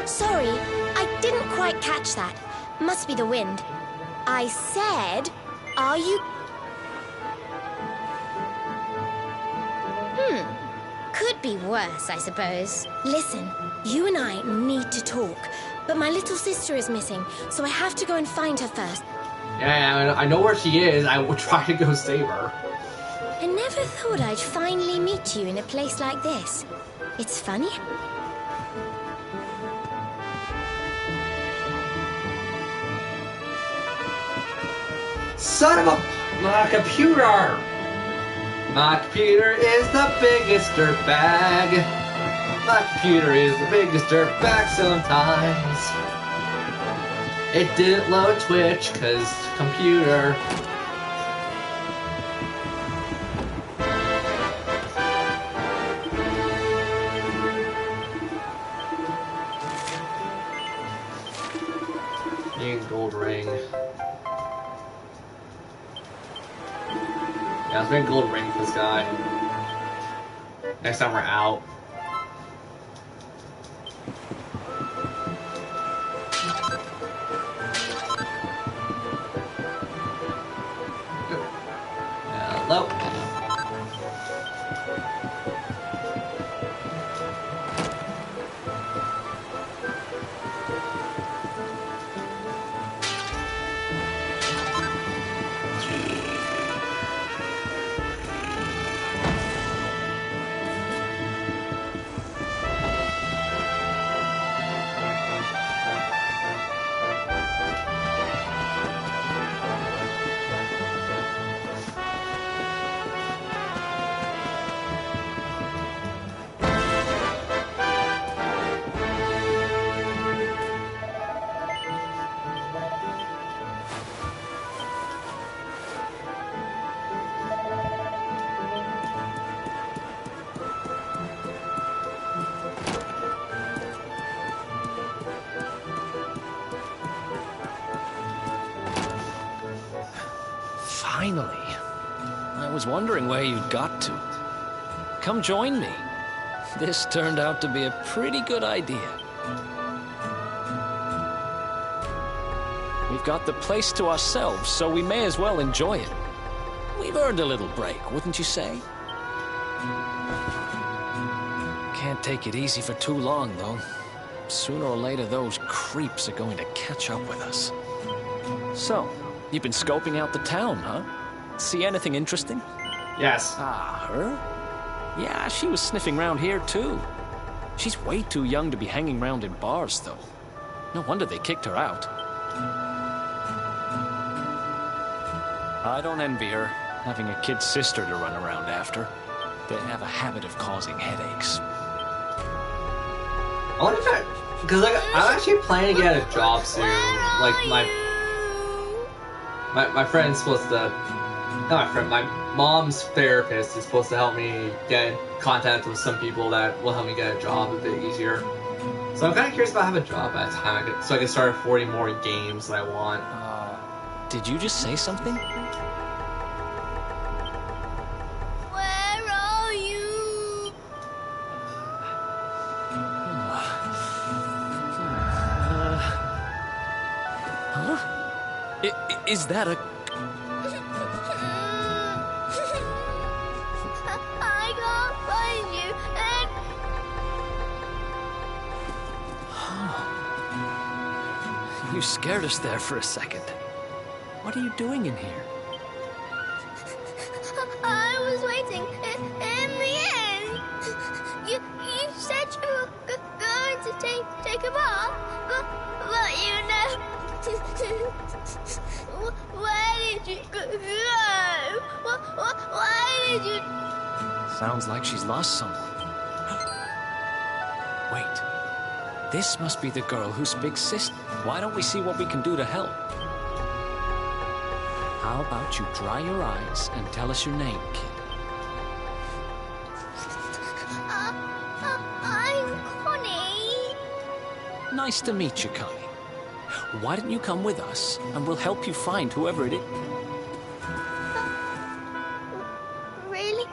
to. Sorry, I didn't quite catch that. Must be the wind. I said, are you... Could be worse, I suppose. Listen, you and I need to talk. But my little sister is missing, so I have to go and find her first. Yeah, I know where she is. I will try to go save her. I never thought I'd finally meet you in a place like this. It's funny. Son of a... My computer! My computer is the biggest dirtbag. My computer is the biggest dirtbag sometimes. It didn't load Twitch, cause computer. Need gold ring. Yeah, let's make a gold ring for this guy. Next time we're out. Hello. Finally. I was wondering where you'd got to. Come join me. This turned out to be a pretty good idea. We've got the place to ourselves, so we may as well enjoy it. We've earned a little break, wouldn't you say? Can't take it easy for too long, though. Sooner or later, those creeps are going to catch up with us. So, you've been scoping out the town, huh? See anything interesting? Yes. Ah, her? Yeah, she was sniffing around here, too. She's way too young to be hanging around in bars, though. No wonder they kicked her out. I don't envy her, having a kid sister to run around after. They have a habit of causing headaches. I wonder if because like I'm actually planning to get a job soon. Like my friend's supposed to, not my friend, my mom's therapist is supposed to help me get in contact with some people that will help me get a job a bit easier. So I'm kind of curious if I have a job at a time, so I can start affording more games that I want. Did you just say something? Where are you? Huh? Is that a... I can't find you. You scared us there for a second. What are you doing in here? I was waiting in the end. You said you were going to take a bath, but you know. Where did you go? Why did you? Sounds like she's lost someone. Wait. This must be the girl who's big sister. Why don't we see what we can do to help? How about you dry your eyes and tell us your name, kid? I'm Connie. Nice to meet you, Connie. Why don't you come with us, and we'll help you find whoever it is. Really?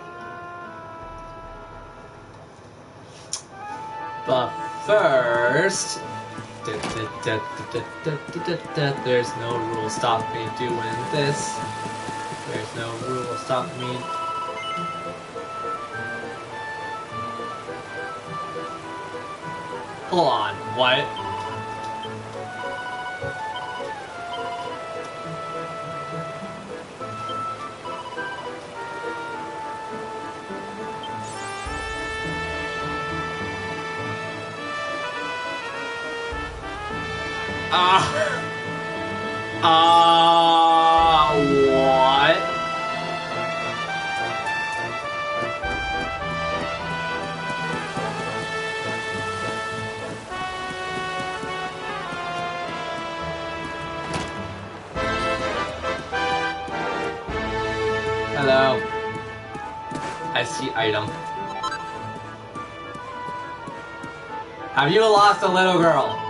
But first, there's no rule stopping me doing this. There's no rule stopping me. Hold on, what? What? Hello. I see item. Have you lost a little girl?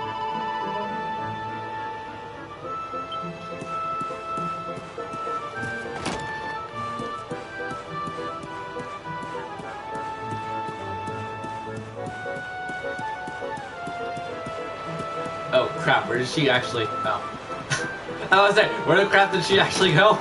Oh crap, where did she actually go? Oh. I was saying, where the crap did she actually go?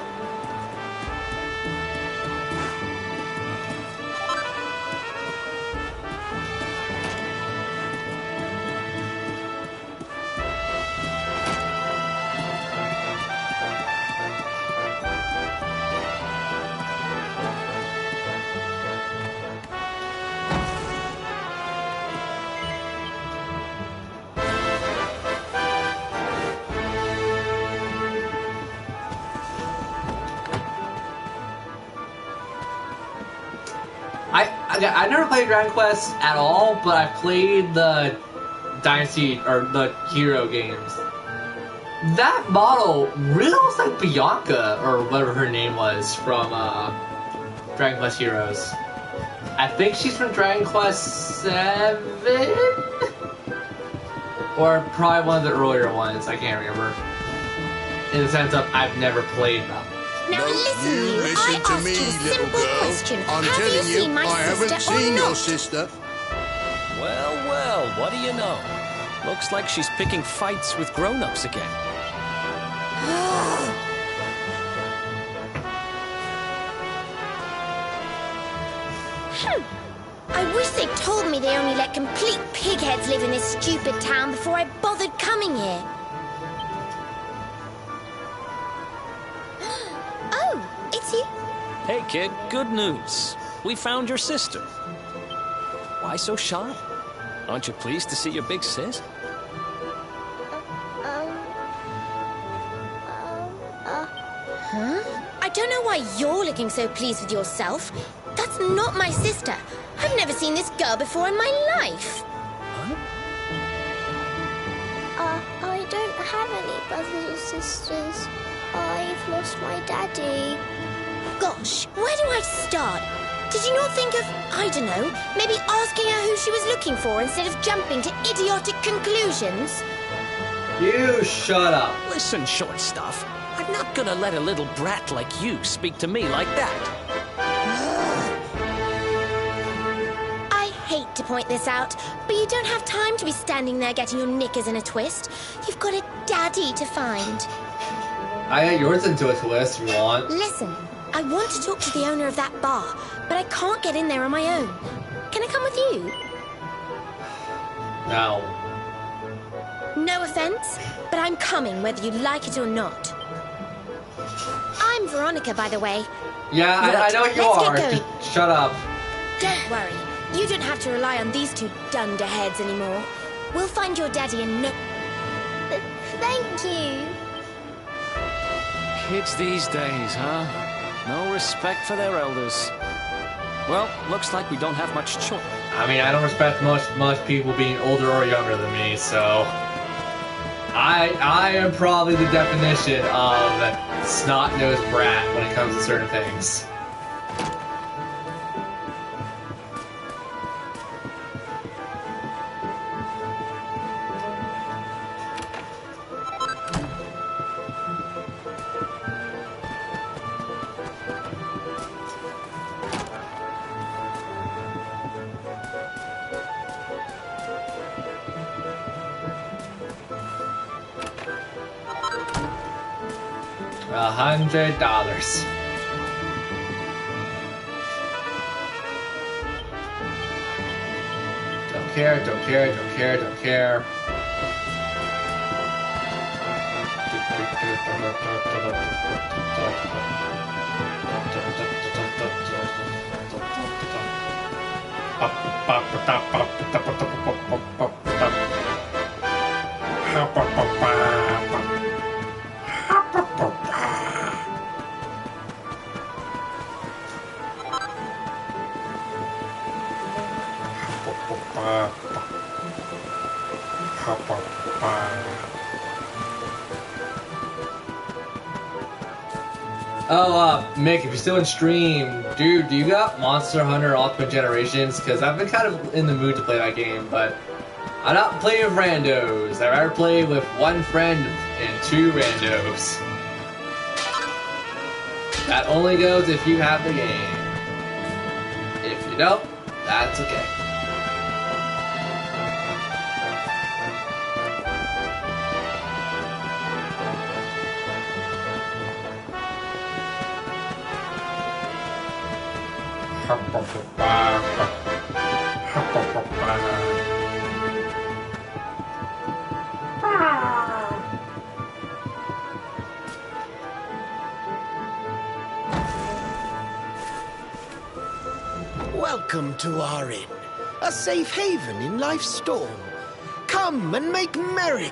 I never played Dragon Quest at all, but I played the Dynasty or the Hero games. That model really looks like Bianca or whatever her name was from Dragon Quest Heroes. I think she's from Dragon Quest 7, or probably one of the earlier ones. I can't remember. In the sense of I've never played them. Now No, listen, you you. listen I to asked me, you a little simple girl. question. I'm Have telling you seen my I haven't sister or seen not? your sister. Well, well, what do you know? Looks like she's picking fights with grown-ups again. I wish they'd told me they only let complete pigheads live in this stupid town before I bothered coming here. Oh, it's you. Hey, kid, good news. We found your sister. Why so shy? Aren't you pleased to see your big sis? Huh? I don't know why you're looking so pleased with yourself. That's not my sister. I've never seen this girl before in my life. I don't have any brothers or sisters. I've lost my daddy. Gosh, where do I start? Did you not think of, I don't know, maybe asking her who she was looking for instead of jumping to idiotic conclusions? You shut up. Listen, short stuff. I'm not gonna let a little brat like you speak to me like that. I hate to point this out, but you don't have time to be standing there getting your knickers in a twist. You've got a daddy to find. I got yours into a twist if you want. Listen, I want to talk to the owner of that bar, but I can't get in there on my own. Can I come with you? No. No offense, but I'm coming whether you like it or not. I'm Veronica, by the way. Yeah, I know you let's are. get going. Just shut up. Don't worry. You don't have to rely on these two dunderheads anymore. We'll find your daddy in no... Thank you. Kids these days, huh? No respect for their elders. Well, looks like we don't have much choice. I mean, I don't respect most people being older or younger than me, so... I am probably the definition of snot-nosed brat when it comes to certain things. $100. care, don't care, don't care, don't care. Oh, Mick, if you're still in stream, dude, do you got Monster Hunter Ultimate Generations? Because I've been kind of in the mood to play that game, but I'm not playing with randos. I'd rather play with one friend and two randos. That only goes if you have the game. If you don't, that's okay. Welcome to our inn, a safe haven in life's storm. Come and make merry.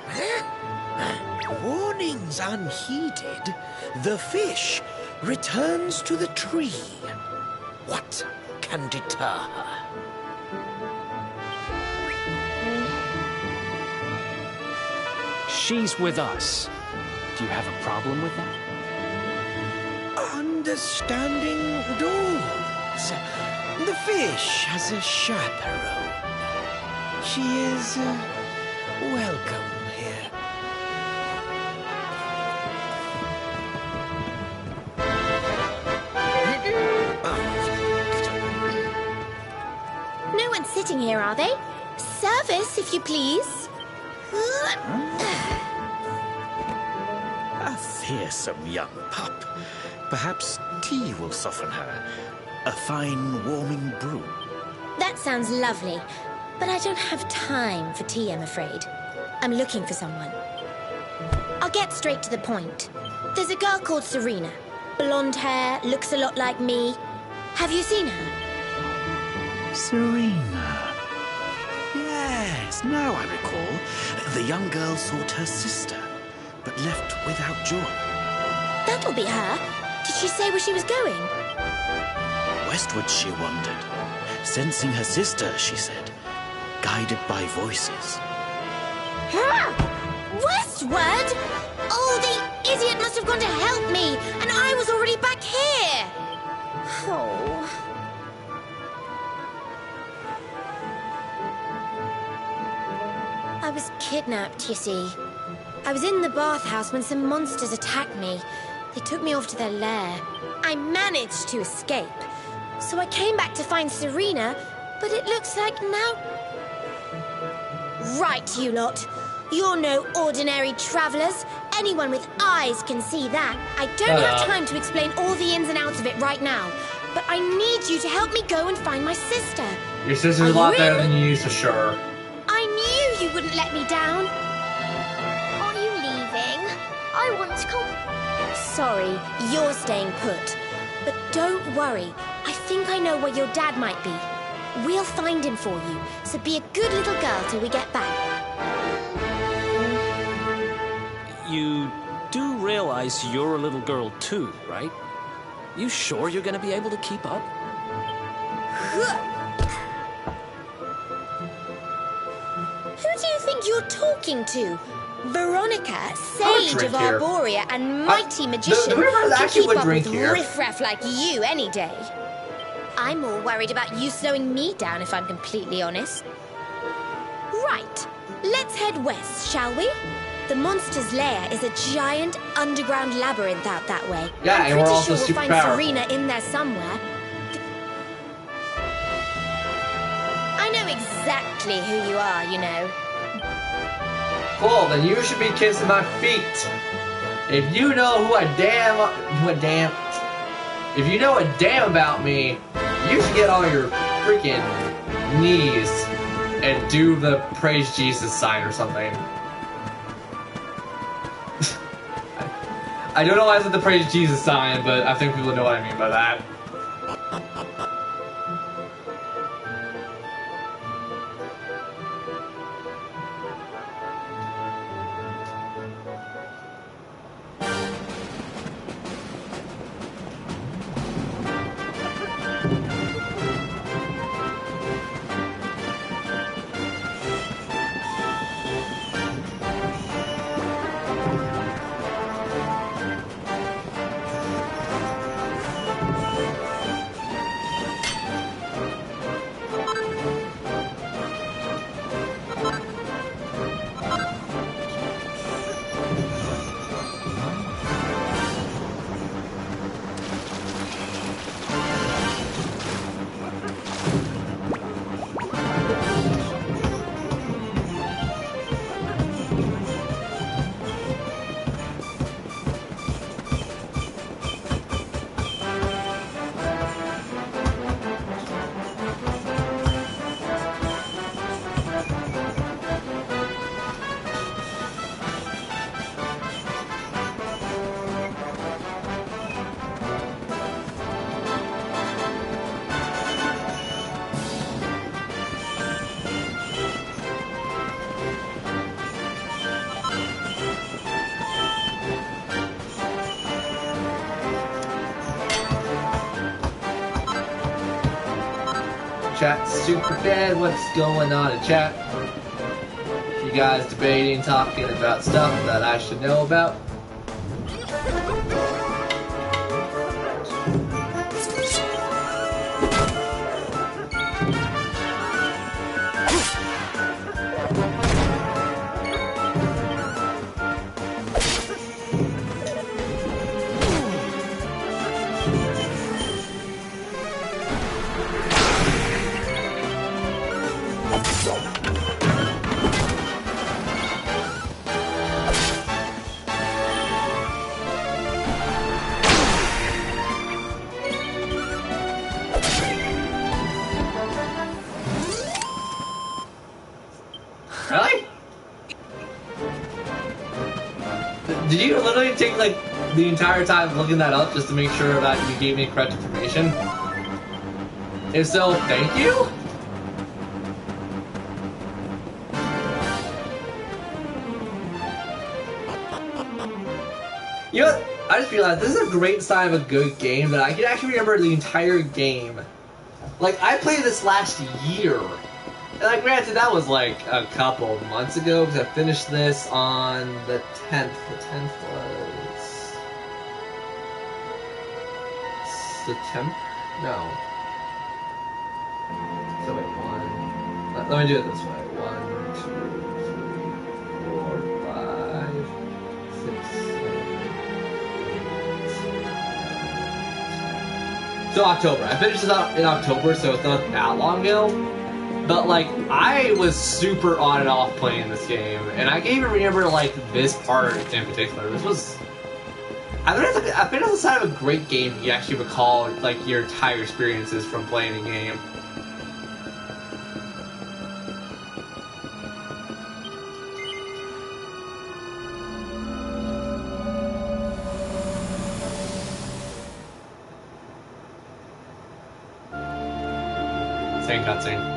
Warnings unheeded, the fish returns to the tree. What can deter her? She's with us. Do you have a problem with that? Understanding dawns. The fish has a chaperone. She is welcome here. No one's sitting here, are they? Service, if you please. A fearsome young pup. Perhaps tea will soften her. A fine, warming brew. That sounds lovely, but I don't have time for tea, I'm afraid. I'm looking for someone. I'll get straight to the point. There's a girl called Serena. Blonde hair, looks a lot like me. Have you seen her? Serena. Yes, now I recall. The young girl sought her sister, but left without joy. That'll be her. Did she say where she was going? Westward she wandered, sensing her sister, she said, guided by voices. Westward? Oh, the idiot must have gone to help me, and I was already back here. Oh. I was kidnapped, you see. I was in the bathhouse when some monsters attacked me. They took me off to their lair. I managed to escape. So I came back to find Serena, but it looks like now... Right, you lot. You're no ordinary travelers. Anyone with eyes can see that. I don't have time to explain all the ins and outs of it right now, but I need you to help me go and find my sister. Your sister's a lot better than you, for sure. I knew you wouldn't let me down. Are you leaving? I want to come. Sorry, you're staying put. But don't worry. I think I know where your dad might be. We'll find him for you, so be a good little girl till we get back. You do realize you're a little girl too, right? You sure you're gonna be able to keep up? Who do you think you're talking to? Veronica, sage of Arborea and mighty magician, can keep up with riffraff like you any day. I'm more worried about you slowing me down, if I'm completely honest. Right, let's head west, shall we? The monster's lair is a giant underground labyrinth out that way. Yeah, I'm and we're pretty also sure super we'll find powerful. Serena in there somewhere. I know exactly who you are, you know. Cool, then you should be kissing my feet. If you know if you know a damn about me, you should get on your freaking knees and do the praise Jesus sign or something. I don't know why I said the praise Jesus sign, but I think people know what I mean by that. Chat super dead. What's going on in chat? You guys debating, talking about stuff that I should know about? Really? Did you literally take like the entire time looking that up just to make sure that you gave me correct information? If so, thank you? You know what? I just realized this is a great sign of a good game that I can actually remember the entire game. Like, I played this last year. And like, granted, that was like a couple months ago, because I finished this on the 10th. The 10th was... September? No. So wait, one... Let me do it this way. 1, 2, 3, 4, 5, 6, 7, 8, 9, 10. So October. I finished this out in October, so it's not that long ago. But, like, I was super on and off playing this game, and I can't even remember, like, this part in particular. This was... I think it's a sign of a great game you actually recall, like, your entire experiences from playing a game. Same cutscene.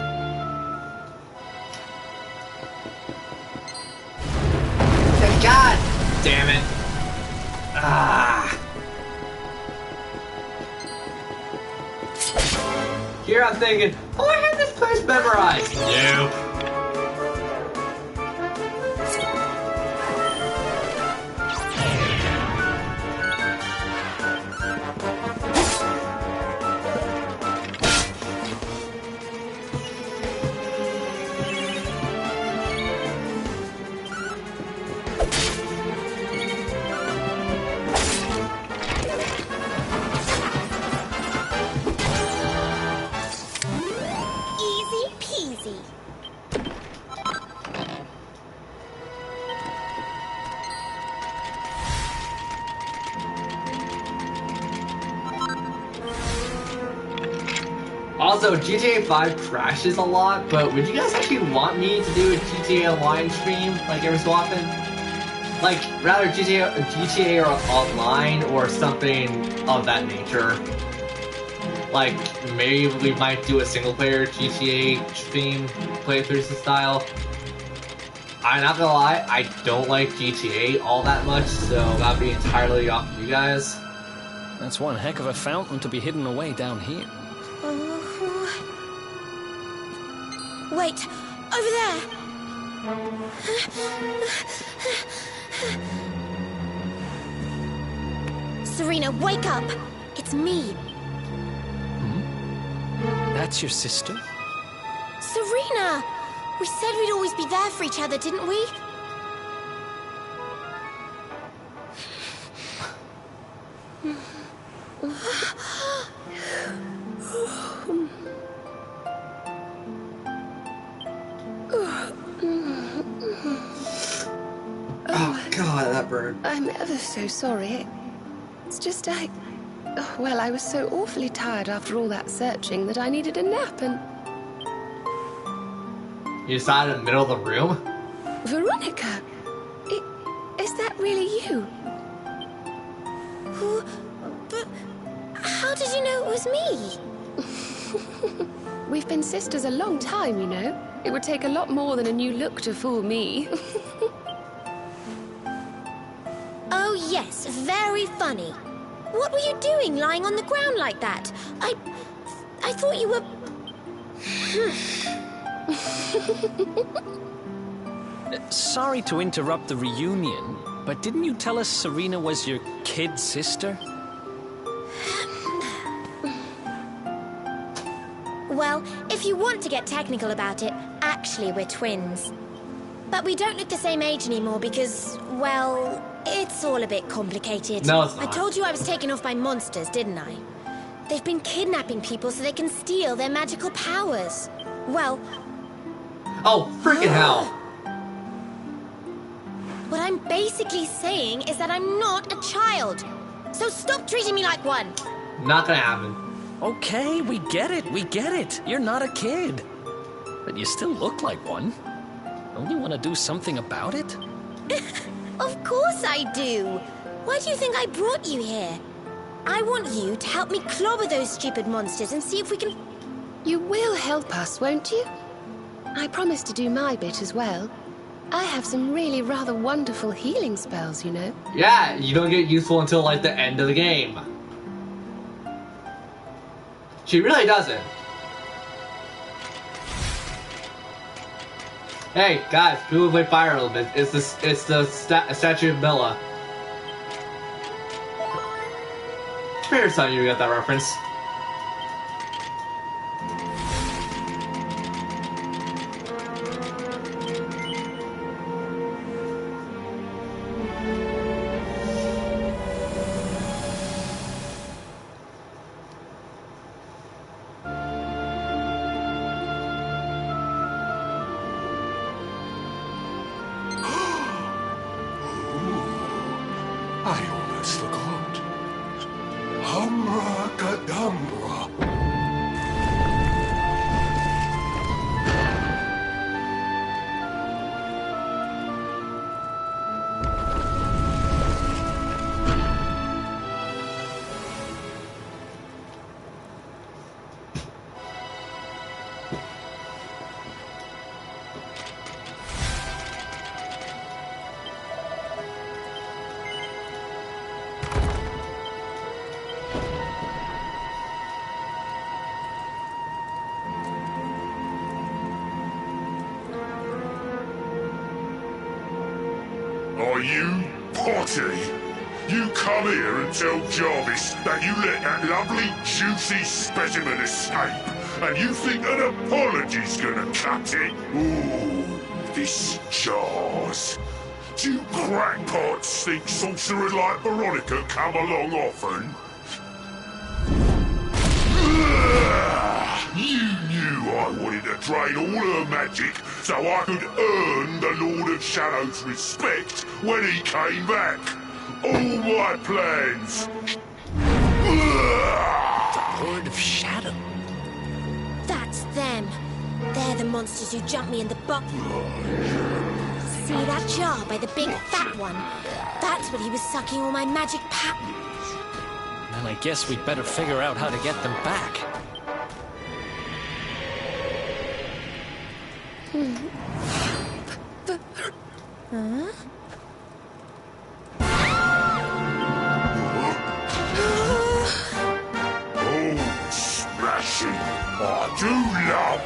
God damn it. Ah. Here I'm thinking, oh, I had this place memorized. Nope. Also, Also, GTA 5 crashes a lot, but would you guys actually want me to do a GTA Online stream, like, every so often? Like, rather GTA or Online, or something of that nature. Like, maybe we might do a single-player GTA stream, playthrough style. I'm not gonna lie, I don't like GTA all that much, so that'd be entirely off of you guys. That's one heck of a fountain to be hidden away down here. Wait, over there! Serena, wake up! It's me. That's your sister? Serena! We said we'd always be there for each other, didn't we? Oh god, that burn. I'm ever so sorry. It's just well, I was so awfully tired after all that searching that I needed a nap and... You decided in the middle of the room? Veronica! Is that really you? But how did you know it was me? We've been sisters a long time, you know. It would take a lot more than a new look to fool me. Oh yes, very funny. What were you doing lying on the ground like that? I thought you were... Sorry to interrupt the reunion, but didn't you tell us Serena was your kid sister? Well, if you want to get technical about it, actually we're twins. But we don't look the same age anymore because, well, it's all a bit complicated. No, it's not. I told you I was taken off by monsters, didn't I? They've been kidnapping people so they can steal their magical powers. Well... Oh, freaking hell! What I'm basically saying is that I'm not a child. So stop treating me like one. Not gonna happen. Okay, we get it. You're not a kid. But you still look like one. Don't you want to do something about it? Of course I do. Why do you think I brought you here? I want you to help me clobber those stupid monsters and see if we can... You will help us, won't you? I promise to do my bit as well. I have some really rather wonderful healing spells, you know. Yeah, you don't get useful until, like, the end of the game. She really doesn't. Hey, guys, move away fire a little bit. It's the statue of Bella. Fair son, you got that reference. I almost forgot. Humra-kadambra. Are you Potty? You come here and tell Jarvis that you let that lovely, juicy specimen escape, and you think an apology's gonna cut it? Ooh, this jars. Do you crackpots think sorcerers like Veronica come along often? You knew I wanted to drain all her magic so I could earn the Lord of Shadow's respect when he came back. All my plans. The Lord of Shadow? them. They're the monsters who jumped me in the butt. See that jar by the big fat one? That's what he was sucking all my magic pat. Then I guess we'd better figure out how to get them back. Huh? Oh, smashing! I do love.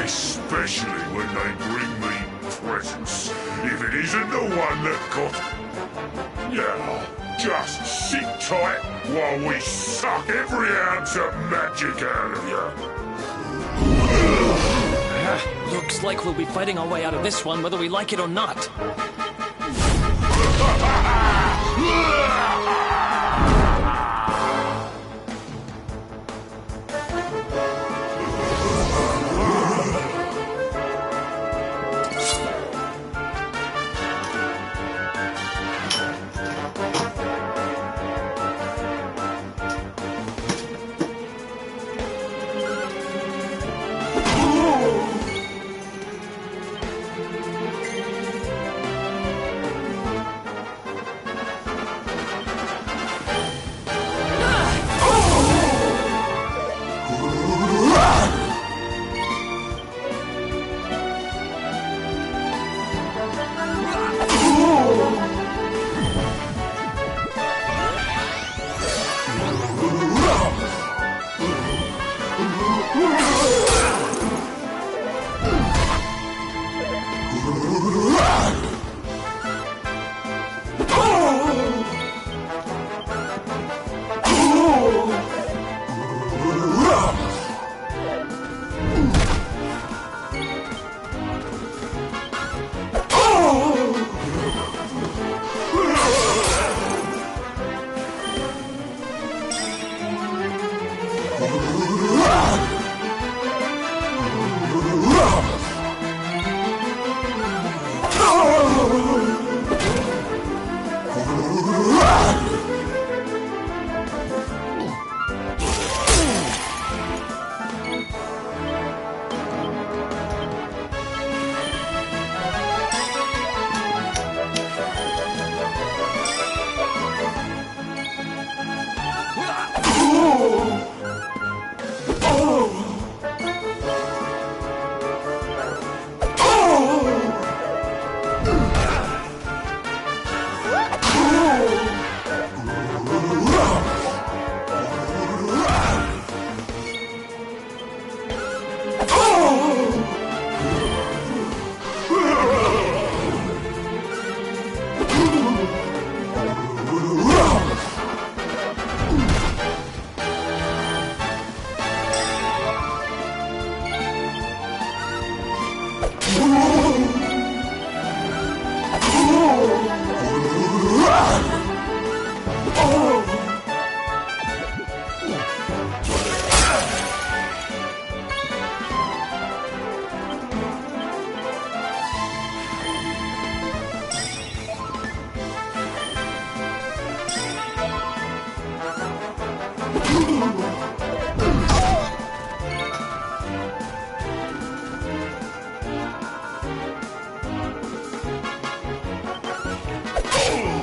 Especially when they bring me presents. If it isn't the one that got... Now, just sit tight while we suck every ounce of magic out of you. Looks like we'll be fighting our way out of this one whether we like it or not.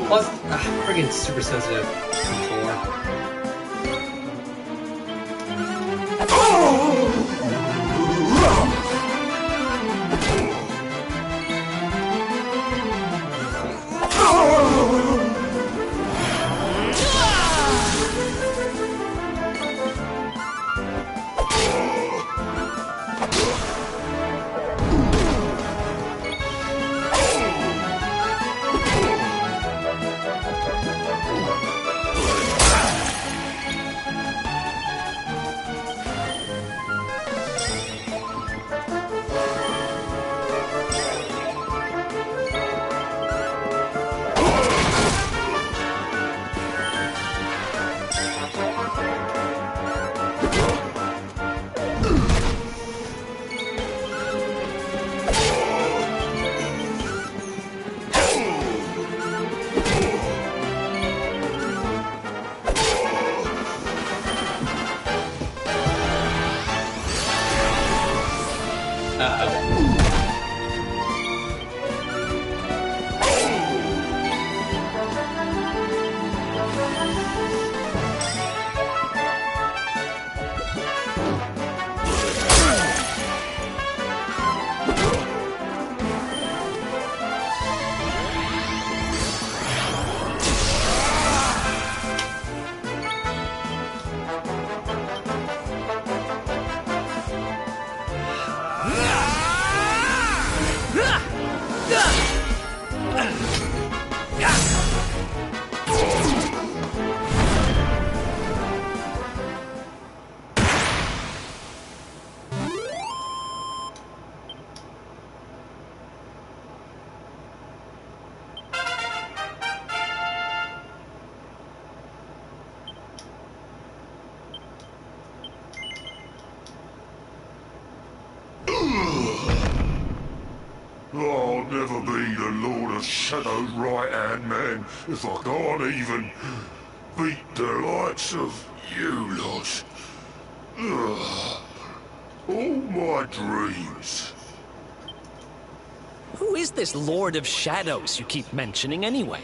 Plus, friggin' super sensitive controller. I'll never be the Lord of Shadow's right-hand man if I can't even beat the likes of you lot. Ugh. All my dreams. Who is this Lord of Shadows you keep mentioning anyway?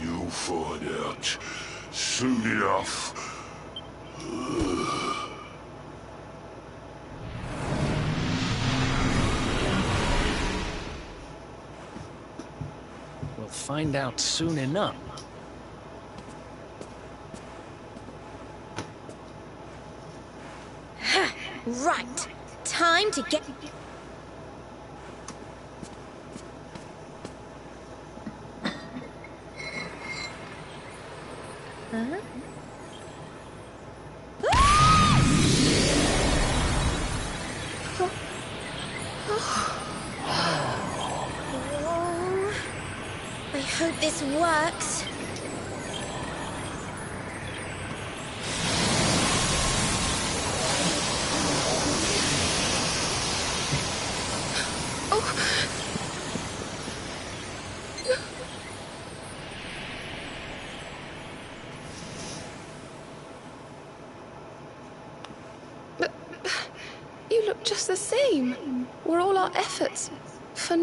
You'll find out soon enough. We'll find out soon enough. Right. Time to get... Huh? I hope this works. You look just the same. Were all our efforts for...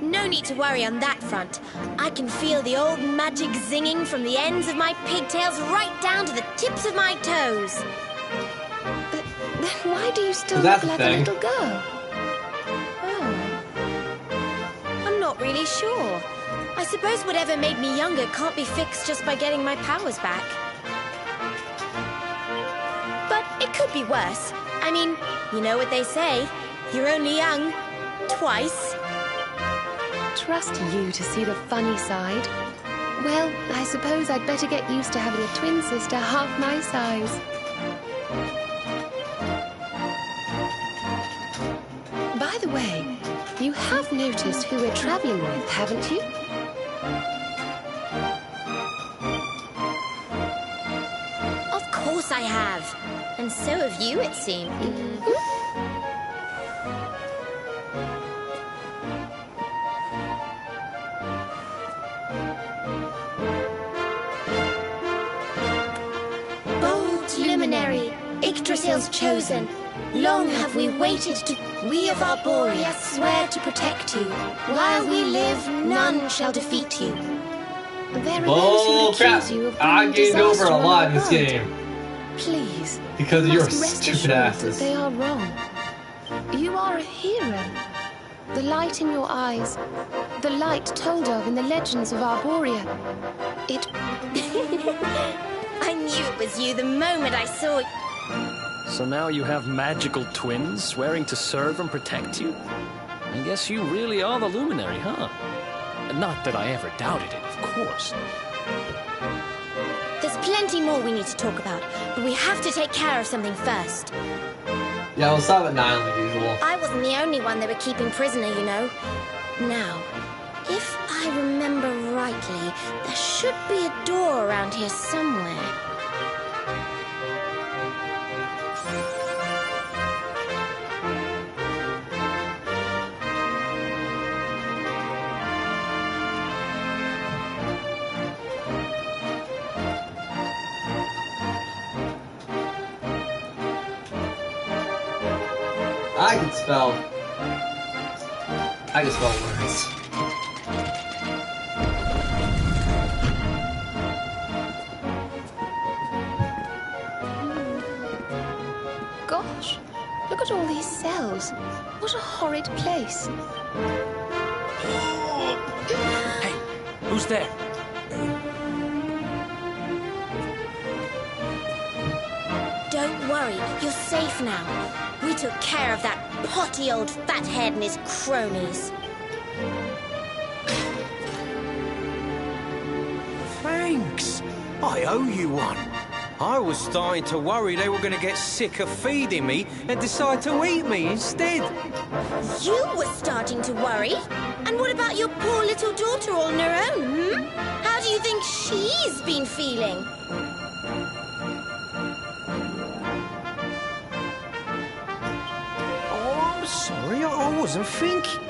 No need to worry on that front. I can feel the old magic zinging from the ends of my pigtails right down to the tips of my toes. Then why do you still That's look like the a thing. little girl? I'm not really sure. I suppose whatever made me younger can't be fixed just by getting my powers back. But it could be worse. I mean, you know what they say. You're only young. Twice. Trust you to see the funny side. Well, I suppose I'd better get used to having a twin sister half my size. By the way, you have noticed who we're traveling with, haven't you? Of course I have. And so have you, it seems. Bold luminary, Yggdrasil's chosen. Long have we waited to... We of Arborea swear to protect you. While we live, none shall defeat you. There are Oh those who crap! accuse you of I bringing gained over disaster a on lot our in this world. game. Please. Because of your must rest stupid assured asses. that they are wrong. You are a hero. The light in your eyes, the light told of in the legends of Arborea. It... I knew it was you the moment I saw it. So now you have magical twins swearing to serve and protect you? I guess you really are the Luminary, huh? Not that I ever doubted it, of course. There's plenty more we need to talk about, but we have to take care of something first. Yeah, we'll stop at 9 like usual. I wasn't the only one they were keeping prisoner, you know. Now, if I remember rightly, there should be a door around here somewhere. I can spell words. Gosh, look at all these cells. What a horrid place. Hey, who's there? Don't worry, you're safe now. We took care of that potty old fathead and his cronies. Thanks. I owe you one. I was starting to worry they were going to get sick of feeding me and decide to eat me instead. You were starting to worry? And what about your poor little daughter all on her own, How do you think she's been feeling? Oh, I'm sorry, I wasn't thinking.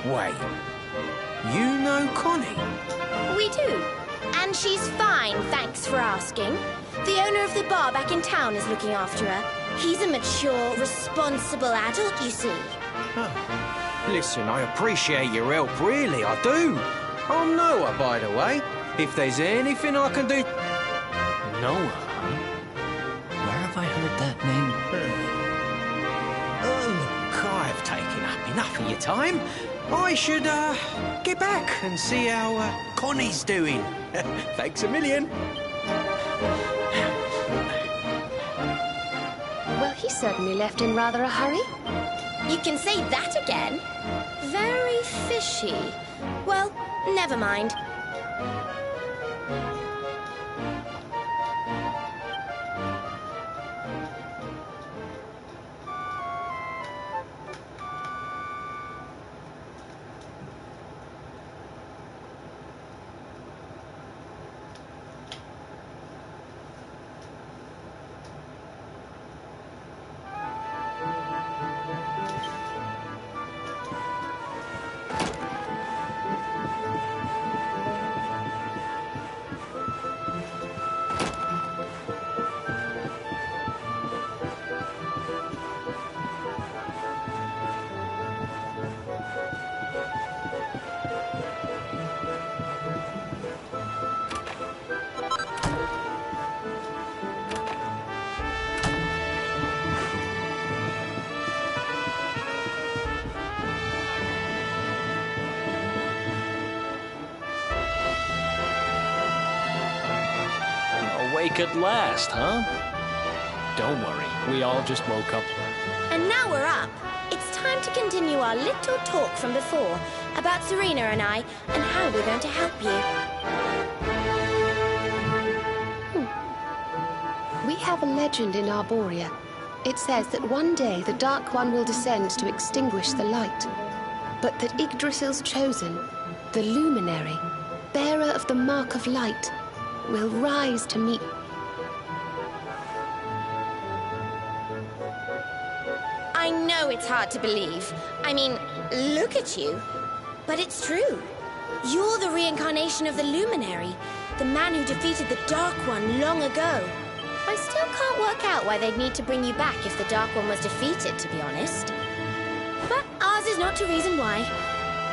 Wait, you know Connie? We do. And she's fine, thanks for asking. The owner of the bar back in town is looking after her. He's a mature, responsible adult, you see. Oh. Listen, I appreciate your help, really, I do. I'm Noah, by the way. If there's anything I can do... Noah? Where have I heard that name? Oh, look, I've taken up enough of your time. I should, get back and see how, Connie's doing. Thanks a million. Well, he certainly left in rather a hurry. You can say that again. Very fishy. Well, never mind. Awake at last, huh? Don't worry, we all just woke up. And now we're up. It's time to continue our little talk from before about Serena and I and how we're going to help you. We have a legend in Arboria. It says that one day the Dark One will descend to extinguish the light, but that Yggdrasil's chosen, the Luminary, bearer of the Mark of Light, will rise to meet... I know it's hard to believe. I mean, look at you. But it's true. You're the reincarnation of the Luminary, the man who defeated the Dark One long ago. I still can't work out why they'd need to bring you back if the Dark One was defeated, to be honest. But ours is not to reason why.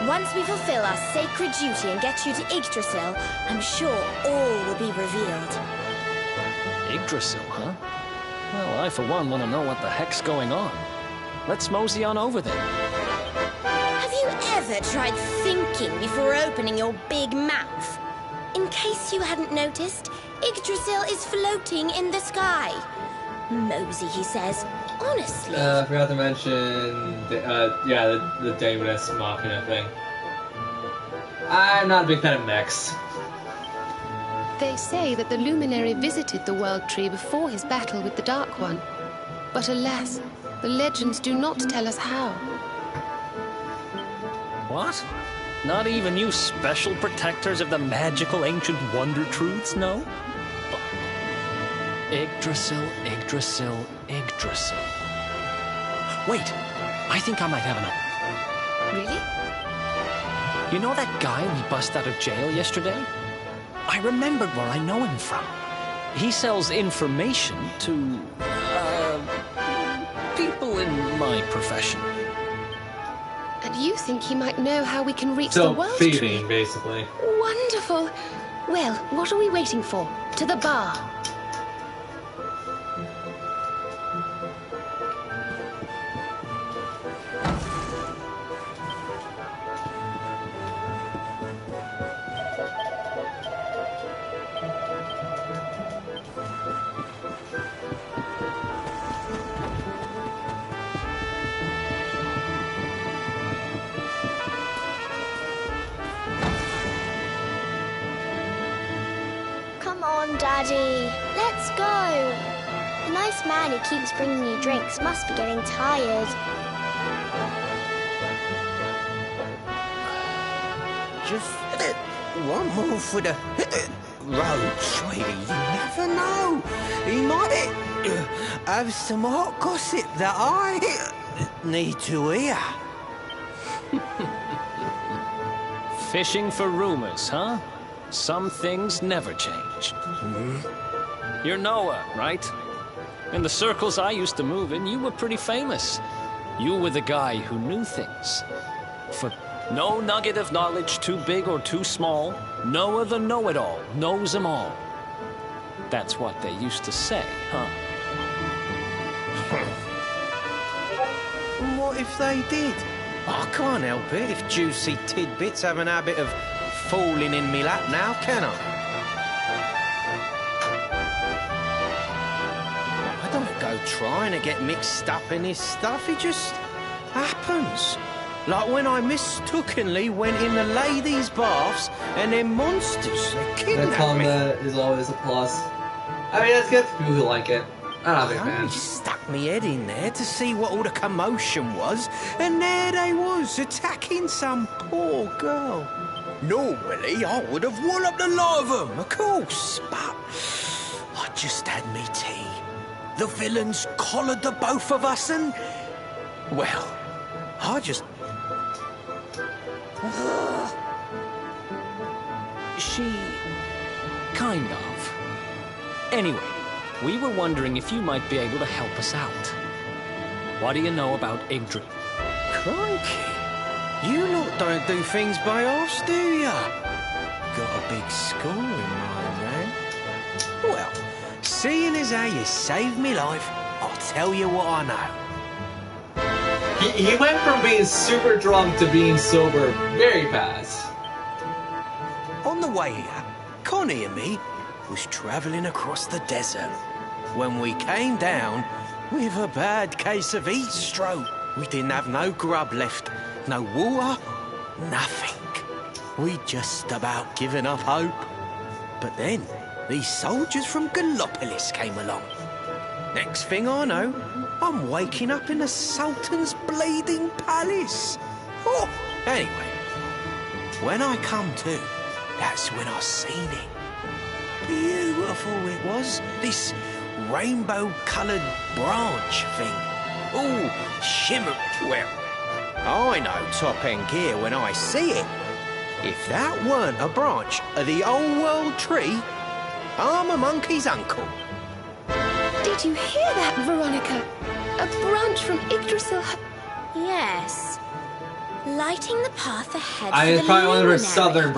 Once we fulfill our sacred duty and get you to Yggdrasil, I'm sure all will be revealed. Yggdrasil, huh? Well, I for one want to know what the heck's going on. Let's mosey on over there. Have you ever tried thinking before opening your big mouth? In case you hadn't noticed, Yggdrasil is floating in the sky. Mosey, he says. Honestly. I forgot to mention, the Daemoness Machina thing. I'm not a big fan of mechs. They say that the Luminary visited the World Tree before his battle with the Dark One. But alas, the legends do not tell us how. What? Not even you special protectors of the magical ancient wonder truths, no? Yggdrasil, Yggdrasil, Yggdrasil. Wait, I think I might have an... Really? You know that guy we bust out of jail yesterday? I remembered where I know him from. He sells information to, people in my profession. And you think he might know how we can reach the So, world feeding, tree? basically. Wonderful. Well, what are we waiting for? To the bar. Come on, Daddy. Let's go. The nice man who keeps bringing you drinks must be getting tired. Just one more for the road, sweetie. You never know. He might have some hot gossip that I need to hear. Fishing for rumors, huh? Some things never change. You're Noah, right? In the circles I used to move in, you were pretty famous. You were the guy who knew things. For no nugget of knowledge too big or too small, Noah the know-it-all knows them all. That's what they used to say, huh? What if they did? I can't help it if juicy tidbits have an habit of falling in me lap now, can I? I don't go trying to get mixed up in this stuff, it just happens. Like when I mistakenly went in the ladies' baths and them monsters, they The kidnapped me. combat is always a plus. I mean, it's good for people who like it. I'm not a big I fan. just stuck me head in there to see what all the commotion was, and there they was, attacking some poor girl. Normally, I would have walloped the lot of them, of course, but I just had me tea. The villains collared the both of us and... well, I just... She... kind of. Anyway, we were wondering if you might be able to help us out. What do you know about Yggdrasil? Crikey. You lot don't do things by halves, do ya? Got a big score in mind, man. Well, seeing as how you saved me life, I'll tell you what I know. He went from being super drunk to being sober very fast. On the way here, Connie and me was travelling across the desert when we came down with a bad case of heat stroke. We didn't have no grub left, no water, nothing. We'd just about given up hope. But then these soldiers from Gallopolis came along. Next thing I know, I'm waking up in the Sultan's bleeding palace. Oh, anyway, when I come to, that's when I seen it. Beautiful it was, this rainbow-coloured branch thing. All shimmering. Well, I know top-end gear when I see it. If that weren't a branch of the old world tree, I'm a monkey's uncle. Did you hear that, Veronica? A branch from Yggdrasil. Yes. Lighting the path ahead I for it's the probably one of her luminary. southern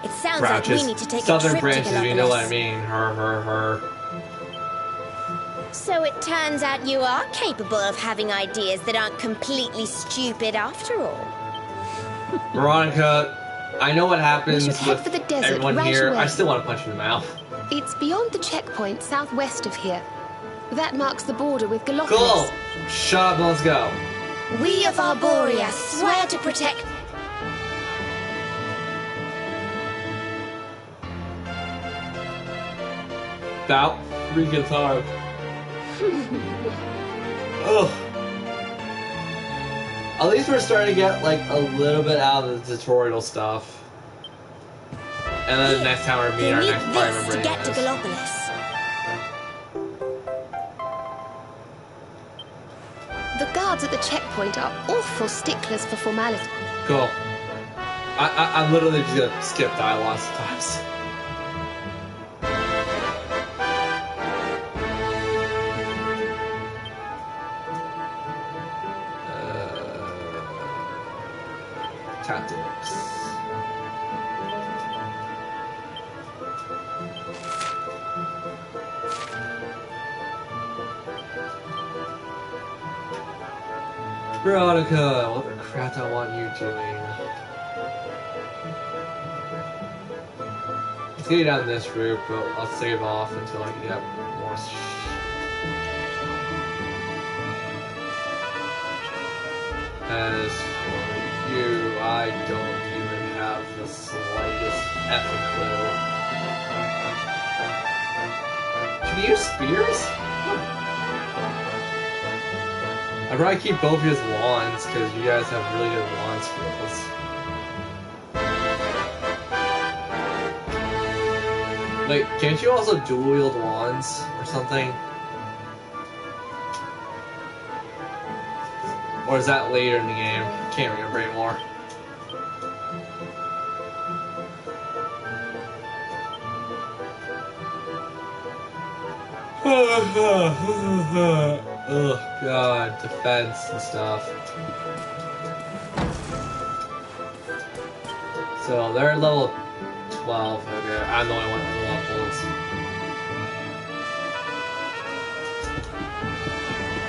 It sounds branches. like we need to take Southern a trip branches, to if you know what I Gallopolis. mean. Her. So it turns out you are capable of having ideas that aren't completely stupid after all. Veronica, I know what happens We should head with for the desert everyone right here. away. I still want to punch you in the mouth. It's beyond the checkpoint southwest of here. That marks the border with Gallopolis. Cool. Shut up and let's go. We of Arborea swear to protect... That freaking time. Ugh. At least we're starting to get like a little bit out of the tutorial stuff. And then the next time we're meeting You our need next party this member to get to anyways. Gallopolis. The guards at the checkpoint are awful sticklers for formality. Cool. I'm literally just gonna skip dialogue sometimes. tactics. Veronica, what the crap I want you doing? Let's get down this route, but I'll save off until I get more. As for you, I don't even have the slightest effing clue. Can you use spears? I probably keep both of his wands because you guys have really good wand skills. Wait, can't you also dual wield wands or something? Or is that later in the game? Can't remember anymore. Oh god, defense and stuff. So they're level 12. Okay, I'm the only one with levels.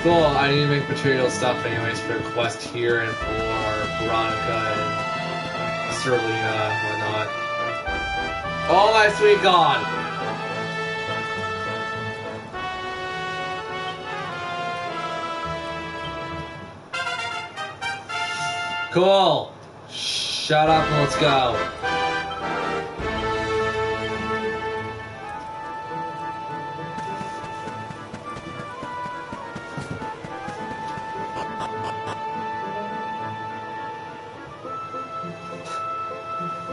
Cool, I need to make material stuff anyways for the quest here and for Veronica and Serlina and whatnot. Oh my sweet god! Cool! Shut up and let's go.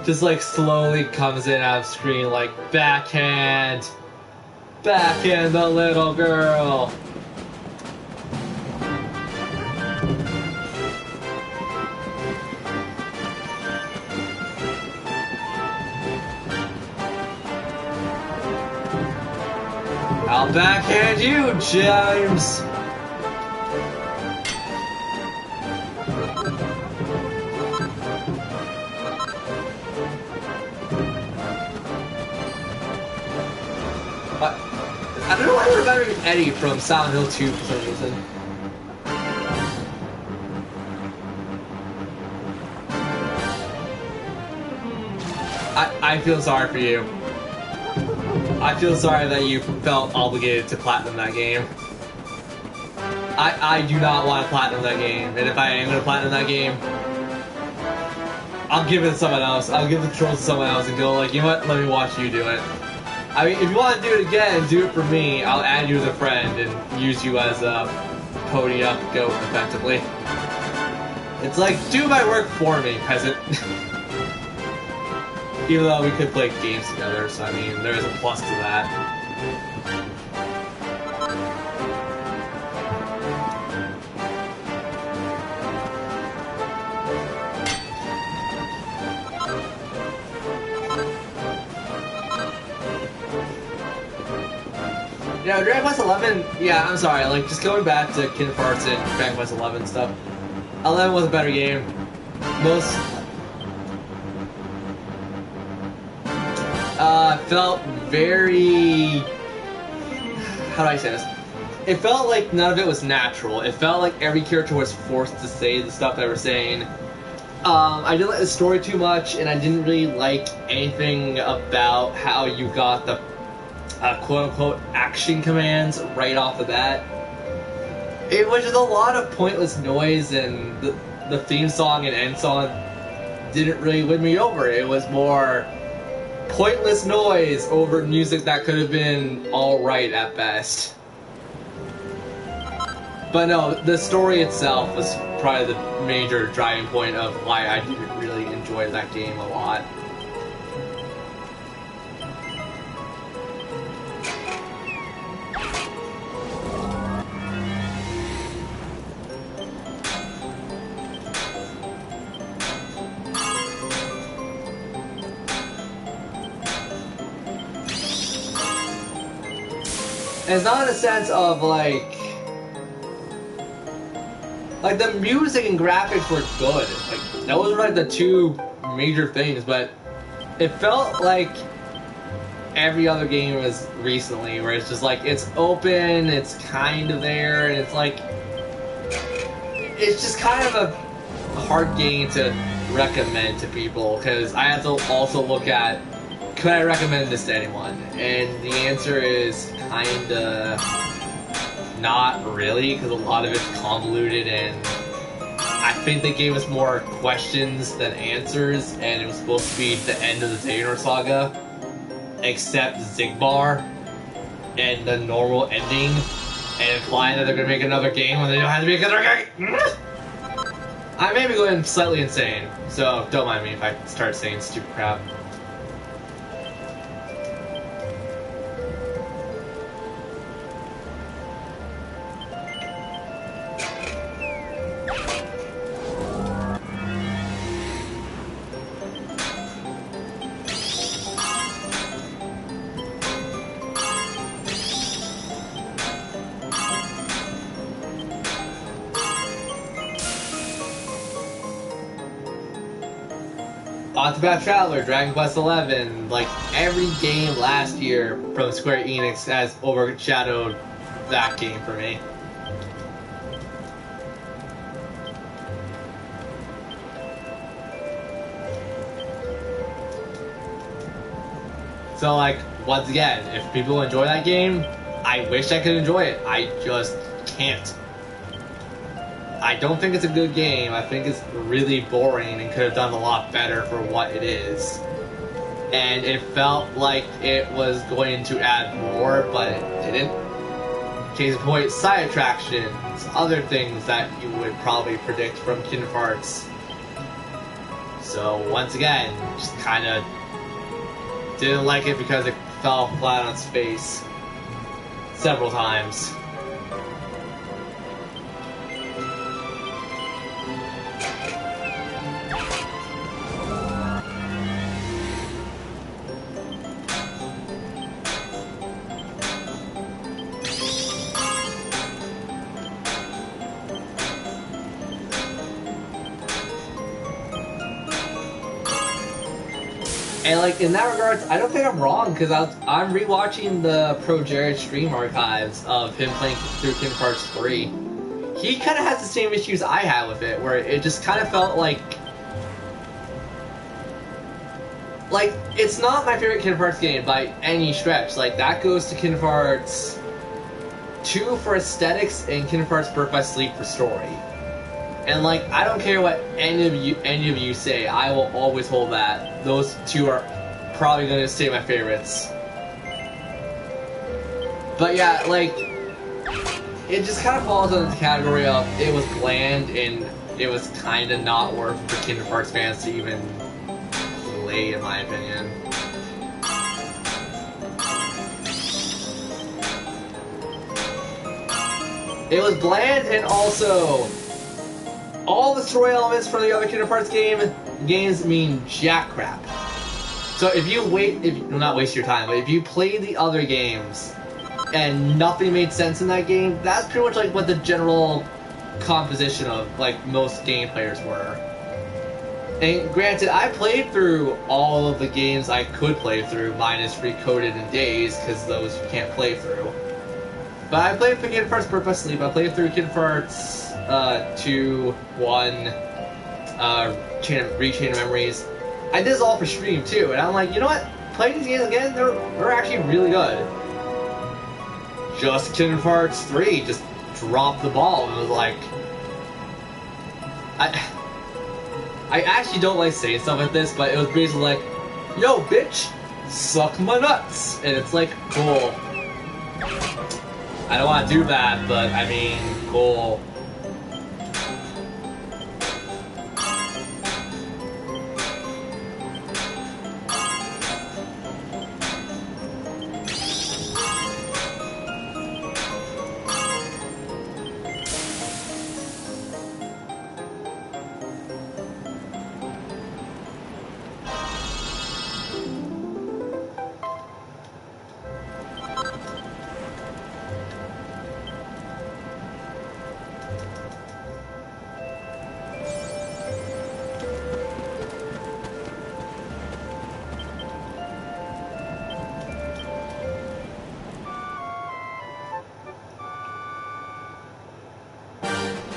Just like slowly comes in out of screen like backhand the little girl. I'll backhand you, James. I don't know why I remember Eddie from Silent Hill 2 for some reason. I feel sorry for you. I feel sorry that you felt obligated to platinum that game. I do not want to platinum that game, and if I am going to platinum that game, I'll give it to someone else. I'll give the controls to someone else and go like, you know what, let me watch you do it. I mean, if you want to do it again, do it for me. I'll add you as a friend and use you as a pony-up goat, effectively. It's like, do my work for me, peasant. Even though we could play games together, so I mean, there is a plus to that. Yeah, Dragon Quest 11, yeah, I'm sorry, like, just going back to Kingdom Hearts and Dragon Quest 11 stuff, 11 was a better game. Felt very... How do I say this? It felt like none of it was natural. It felt like every character was forced to say the stuff they were saying. I didn't like the story too much, and I didn't really like anything about how you got the quote-unquote action commands right off the bat. It was just a lot of pointless noise, and the theme song and end song didn't really win me over. It was more pointless noise over music that could have been alright at best. But no, the story itself was probably the major driving point of why I didn't really enjoy that game a lot. And it's not in a sense of like Like, the music and graphics were good. Like, those were like the two major things, but it felt like every other game was recently, where it's just like, it's open, it's kind of there, and it's like, it's just kind of a hard game to recommend to people, because I have to also look at, could I recommend this to anyone? And the answer is kinda not really, because a lot of it's convoluted, and I think they gave us more questions than answers, and it was supposed to be the end of the Xehanort Saga, except Xigbar and the normal ending, and implying that they're gonna make another game when they don't have to make another game. I may be going slightly insane, so don't mind me if I start saying stupid crap. Octopath Traveler, Dragon Quest XI, like every game last year from Square Enix has overshadowed that game for me. So like, once again, if people enjoy that game, I wish I could enjoy it. I just can't. I don't think it's a good game. I think it's really boring and could have done a lot better for what it is. And it felt like it was going to add more, but it didn't. Case in point, side attractions, other things that you would probably predict from Kingdom Hearts. So once again, just kind of didn't like it because it fell flat on its face several times. And like in that regards, I don't think I'm wrong, because I'm rewatching the Pro Jared stream archives of him playing through Kingdom Hearts 3. He kind of has the same issues I had with it, where it just kind of felt like it's not my favorite Kingdom Hearts game by any stretch. Like that goes to Kingdom Hearts 2 for aesthetics and Kingdom Hearts Birth by Sleep for story. And like, I don't care what any of you say, I will always hold that. Those two are probably going to stay my favorites. But yeah, like, it just kind of falls under the category of it was bland and it was kind of not worth for Kingdom Hearts fans to even play, in my opinion. It was bland, and also all the story elements from the other Kingdom Hearts games mean jack crap. So if you not waste your time, but if you play the other games and nothing made sense in that game, that's pretty much like what the general composition of like most game players were. And granted, I played through all of the games I could play through, minus Recoded and Days, because those you can't play through. But I played through Kingdom Hearts Birth by Sleep, I played through Kingdom Hearts 2, 1, Rechain of Memories. I did this all for stream too, and I'm like, you know what? Playing these games again, they're actually really good. Just Kingdom Hearts 3 just dropped the ball. It was like, I actually don't like saying stuff like this, but it was basically like, yo, bitch, suck my nuts. And it's like, cool. I don't want to do that, but I mean, cool.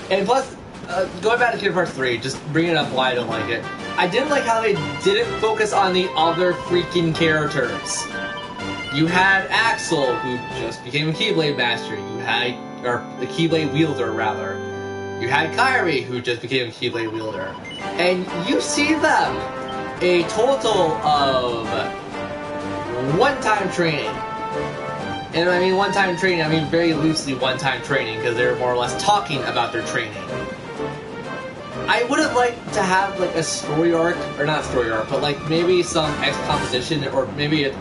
And plus, going back to Kingdom Hearts 3, just bringing up why I don't like it. I didn't like how they didn't focus on the other freaking characters. You had Axel, who just became a Keyblade Master. You had, or the Keyblade Wielder, rather. You had Kairi, who just became a Keyblade Wielder. And you see them a total of one-time training. And I mean one-time training, I mean very loosely one-time training, because they're more or less talking about their training. I would have liked to have like a story arc, or not story arc, but like maybe some exposition, or maybe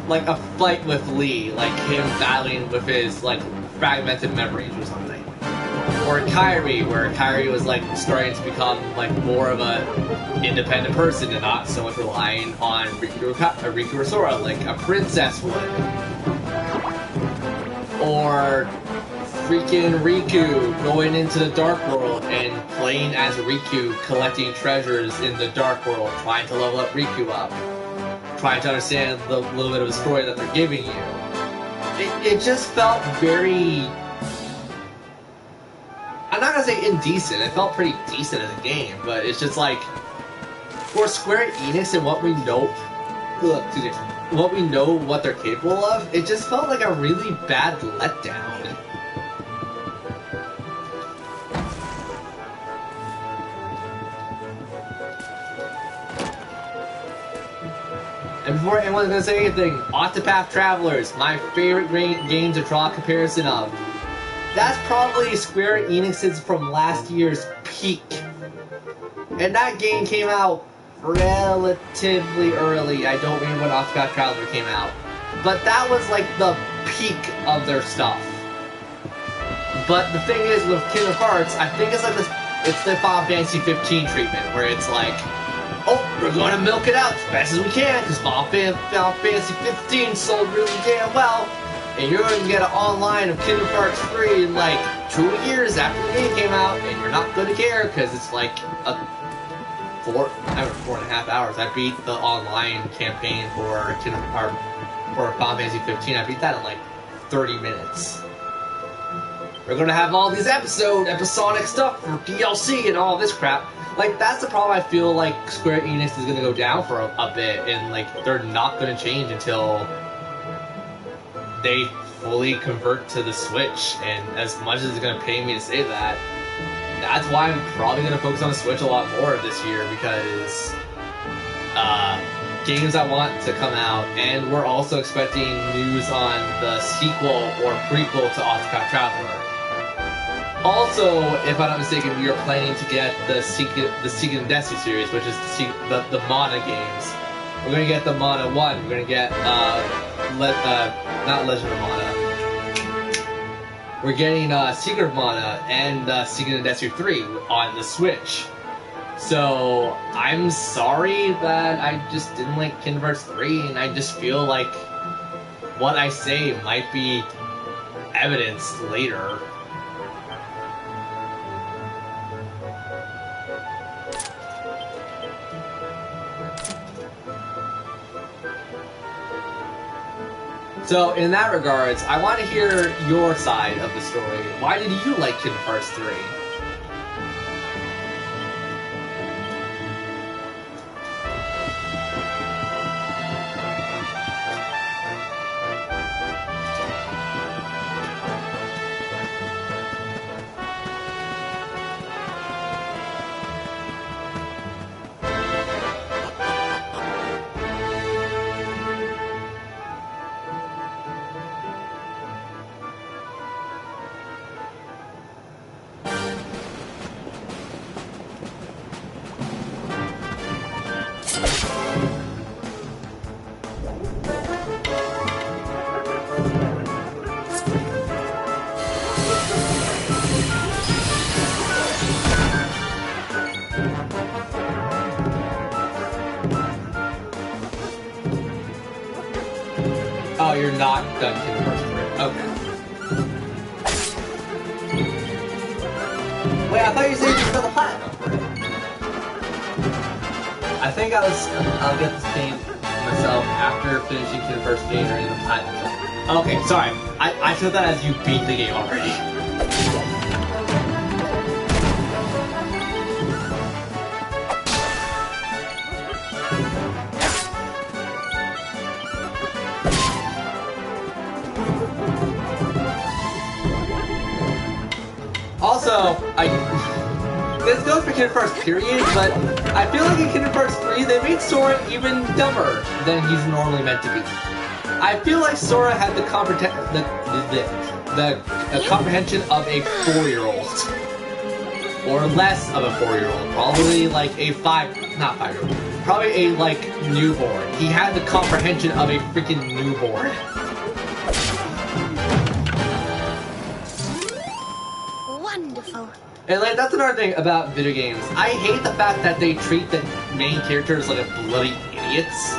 like a fight with Lee, like him battling with his like fragmented memories or something. Or Kairi, where Kairi was like starting to become like more of a independent person and not so much relying on Riku or Sora, like a princess would. Or freaking Riku going into the Dark World and playing as Riku, collecting treasures in the Dark World, trying to level up Riku up, trying to understand the little bit of the story that they're giving you. It just felt very... I'm not gonna say indecent, it felt pretty decent as a game, but it's just like, for Square Enix and what we know, what they're capable of, it just felt like a really bad letdown. And before anyone's gonna say anything, Octopath Travelers, my favorite game to draw a comparison of. That's probably Square Enix's from last year's peak. And that game came out relatively early. I don't remember when Octopath Traveler came out. But that was like the peak of their stuff. But the thing is, with Kingdom Hearts, I think it's like this, it's the Final Fantasy 15 treatment, where it's like, oh, we're going to milk it out as best as we can, because Final Fantasy 15 sold really damn well, and you're going to get an online of Kingdom Hearts 3 in like 2 years after the game came out, and you're not going to care, because it's like a 4.5 hours. I beat the online campaign for Final Fantasy 15. I beat that in like 30 minutes. We're going to have all these episodic stuff for DLC and all this crap. Like, that's the problem I feel like Square Enix is going to go down for a bit, and like, they're not going to change until they fully convert to the Switch, and as much as it's going to pay me to say that, that's why I'm probably going to focus on the Switch a lot more this year, because games I want to come out, and we're also expecting news on the sequel or prequel to Octopath Traveler. Also, if I'm not mistaken, we are planning to get the Seeking and Destiny series, which is the Mana games. We're going to get the Mana 1, we're going to get, not Legend of Mana. We're getting Secret of Mana and Seeking and Destiny 3 on the Switch. So, I'm sorry that I just didn't like Kingdom Hearts 3, and I just feel like what I say might be evidenced later. So, in that regards, I want to hear your side of the story. Why did you like Kingdom Hearts 3? Oh, you're not done Kingdom Hearts 3. Okay. Wait, I thought you said you for the platinum. I think I'll get this game myself after finishing Kingdom Hearts 3 or in the platinum. Okay, sorry. I took that as you beat the game already. Also, this goes for Kingdom Hearts period, but I feel like in Kingdom Hearts 3 they made Sora even dumber than he's normally meant to be. I feel like Sora had the comprehension of a 4-year-old. Or less of a 4-year-old. Probably like a not 5-year-old. Probably a, like, newborn. He had the comprehension of a freaking newborn. Wonderful. And, like, that's another thing about video games. I hate the fact that they treat the main characters like bloody idiots.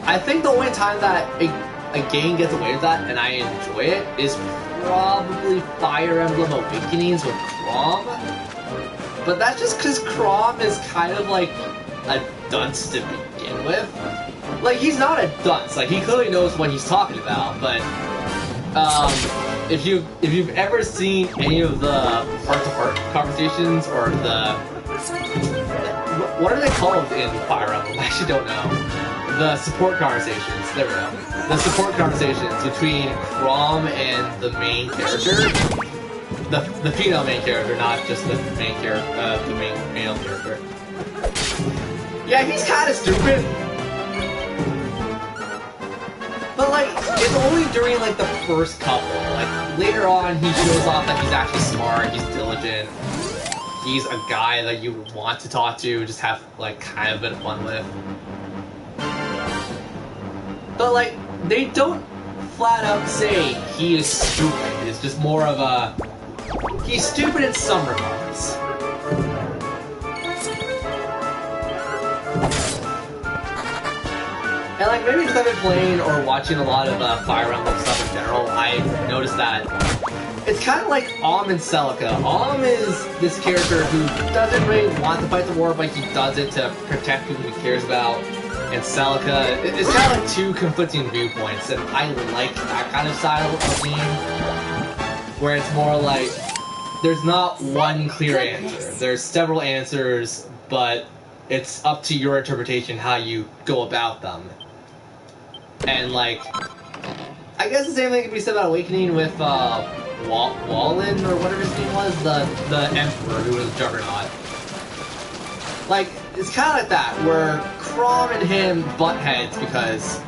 I think the only time that a game gets away with that, and I enjoy it, is probably Fire Emblem Awakenings with Chrom. But that's just because Chrom is kind of like a dunce to begin with. Like, he's not a dunce, like, he clearly knows what he's talking about, but if you've ever seen any of the heart-to-heart conversations, or the... what are they called in Fire Emblem? I actually don't know. The support conversations, there we go. The support conversations between Chrom and the main character. The female main character, not just the main character, the main male character. Yeah, he's kind of stupid. But, like, it's only during, like, the first couple. Like, later on, he shows off that he's actually smart, he's diligent. He's a guy that you want to talk to, just have, like, kind of a bit of fun with. But, like, they don't flat out say he is stupid. It's just more of a... he's stupid in some regards. And, like, maybe because I've been playing or watching a lot of Fire Emblem stuff in general, I've noticed that it's kind of like Alm and Celica. Alm is this character who doesn't really want to fight the war, but he does it to protect people he cares about. And Celica, it's kind of like two conflicting viewpoints, and I like that kind of style of game, where it's more like, there's not one clear answer. There's several answers, but it's up to your interpretation how you go about them. And, like, I guess the same thing can be said about Awakening with, Wallen, or whatever his name was, the Emperor, who was Juggernaut. Like, it's kind of like that, where Chrom and him butt heads because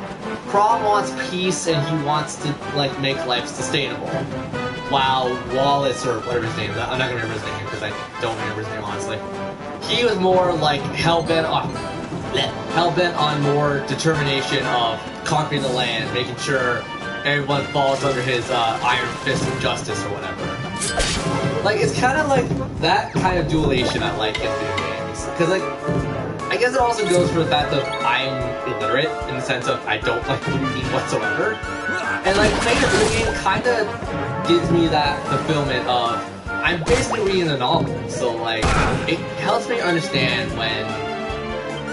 Chrom wants peace and he wants to, like, make life sustainable. While Wallace, or whatever his name is, I'm not gonna remember his name because I don't remember his name honestly. He was more like hell-bent on more determination of conquering the land, making sure everyone falls under his iron fist of justice or whatever. Like, it's kind of like that kind of duelation I like in video games. Because, like, I guess it also goes for the fact that I'm illiterate, in the sense of I don't like reading whatsoever. And, like, playing a video game kind of gives me that fulfillment of, I'm basically reading a novel, so, like, it helps me understand when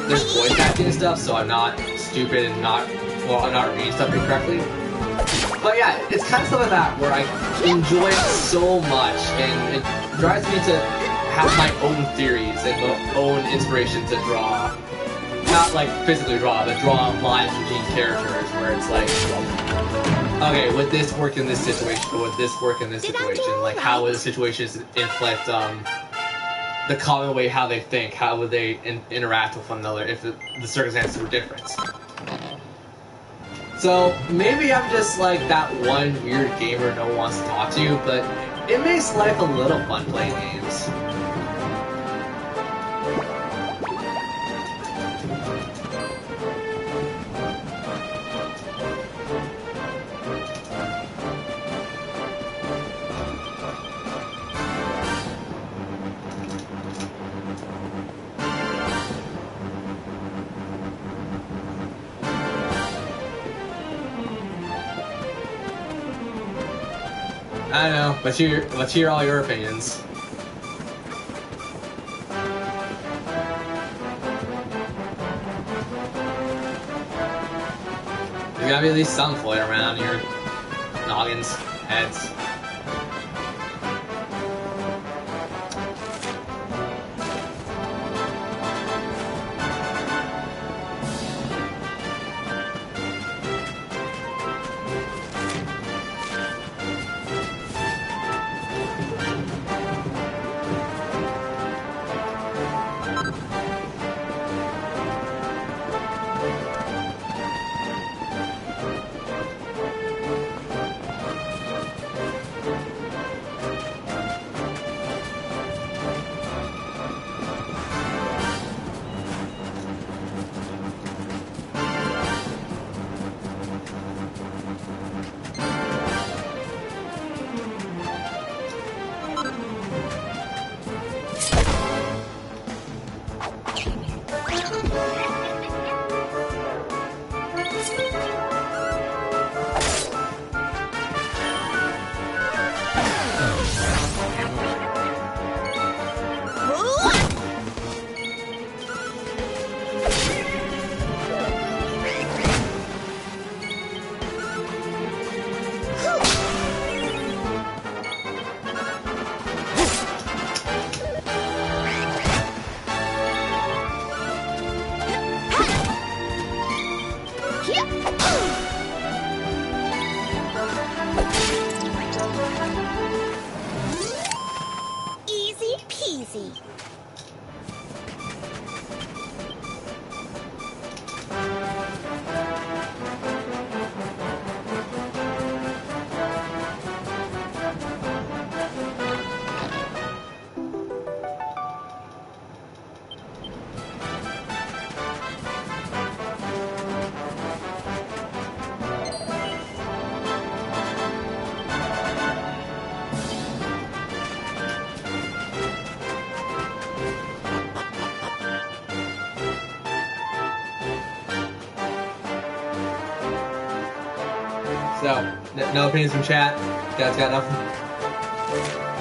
there's voice acting and stuff, so I'm not stupid and I'm not reading stuff incorrectly. But yeah, it's kind of stuff like that, where I enjoy it so much, and it drives me to have my own theories and my own inspiration to draw. Not, like, physically draw, but draw lives between characters, where it's like, okay, would this work in this situation, or would this work in this situation? Like, how would the situations inflect, the common way how they think? How would they interact with one another if the circumstances were different? So, maybe I'm just like that one weird gamer no one wants to talk to, but it makes life a little fun playing games. I don't know, but let's hear all your opinions. There's gotta be at least some floating around your noggins, heads. So, no opinions from chat. Guys got nothing?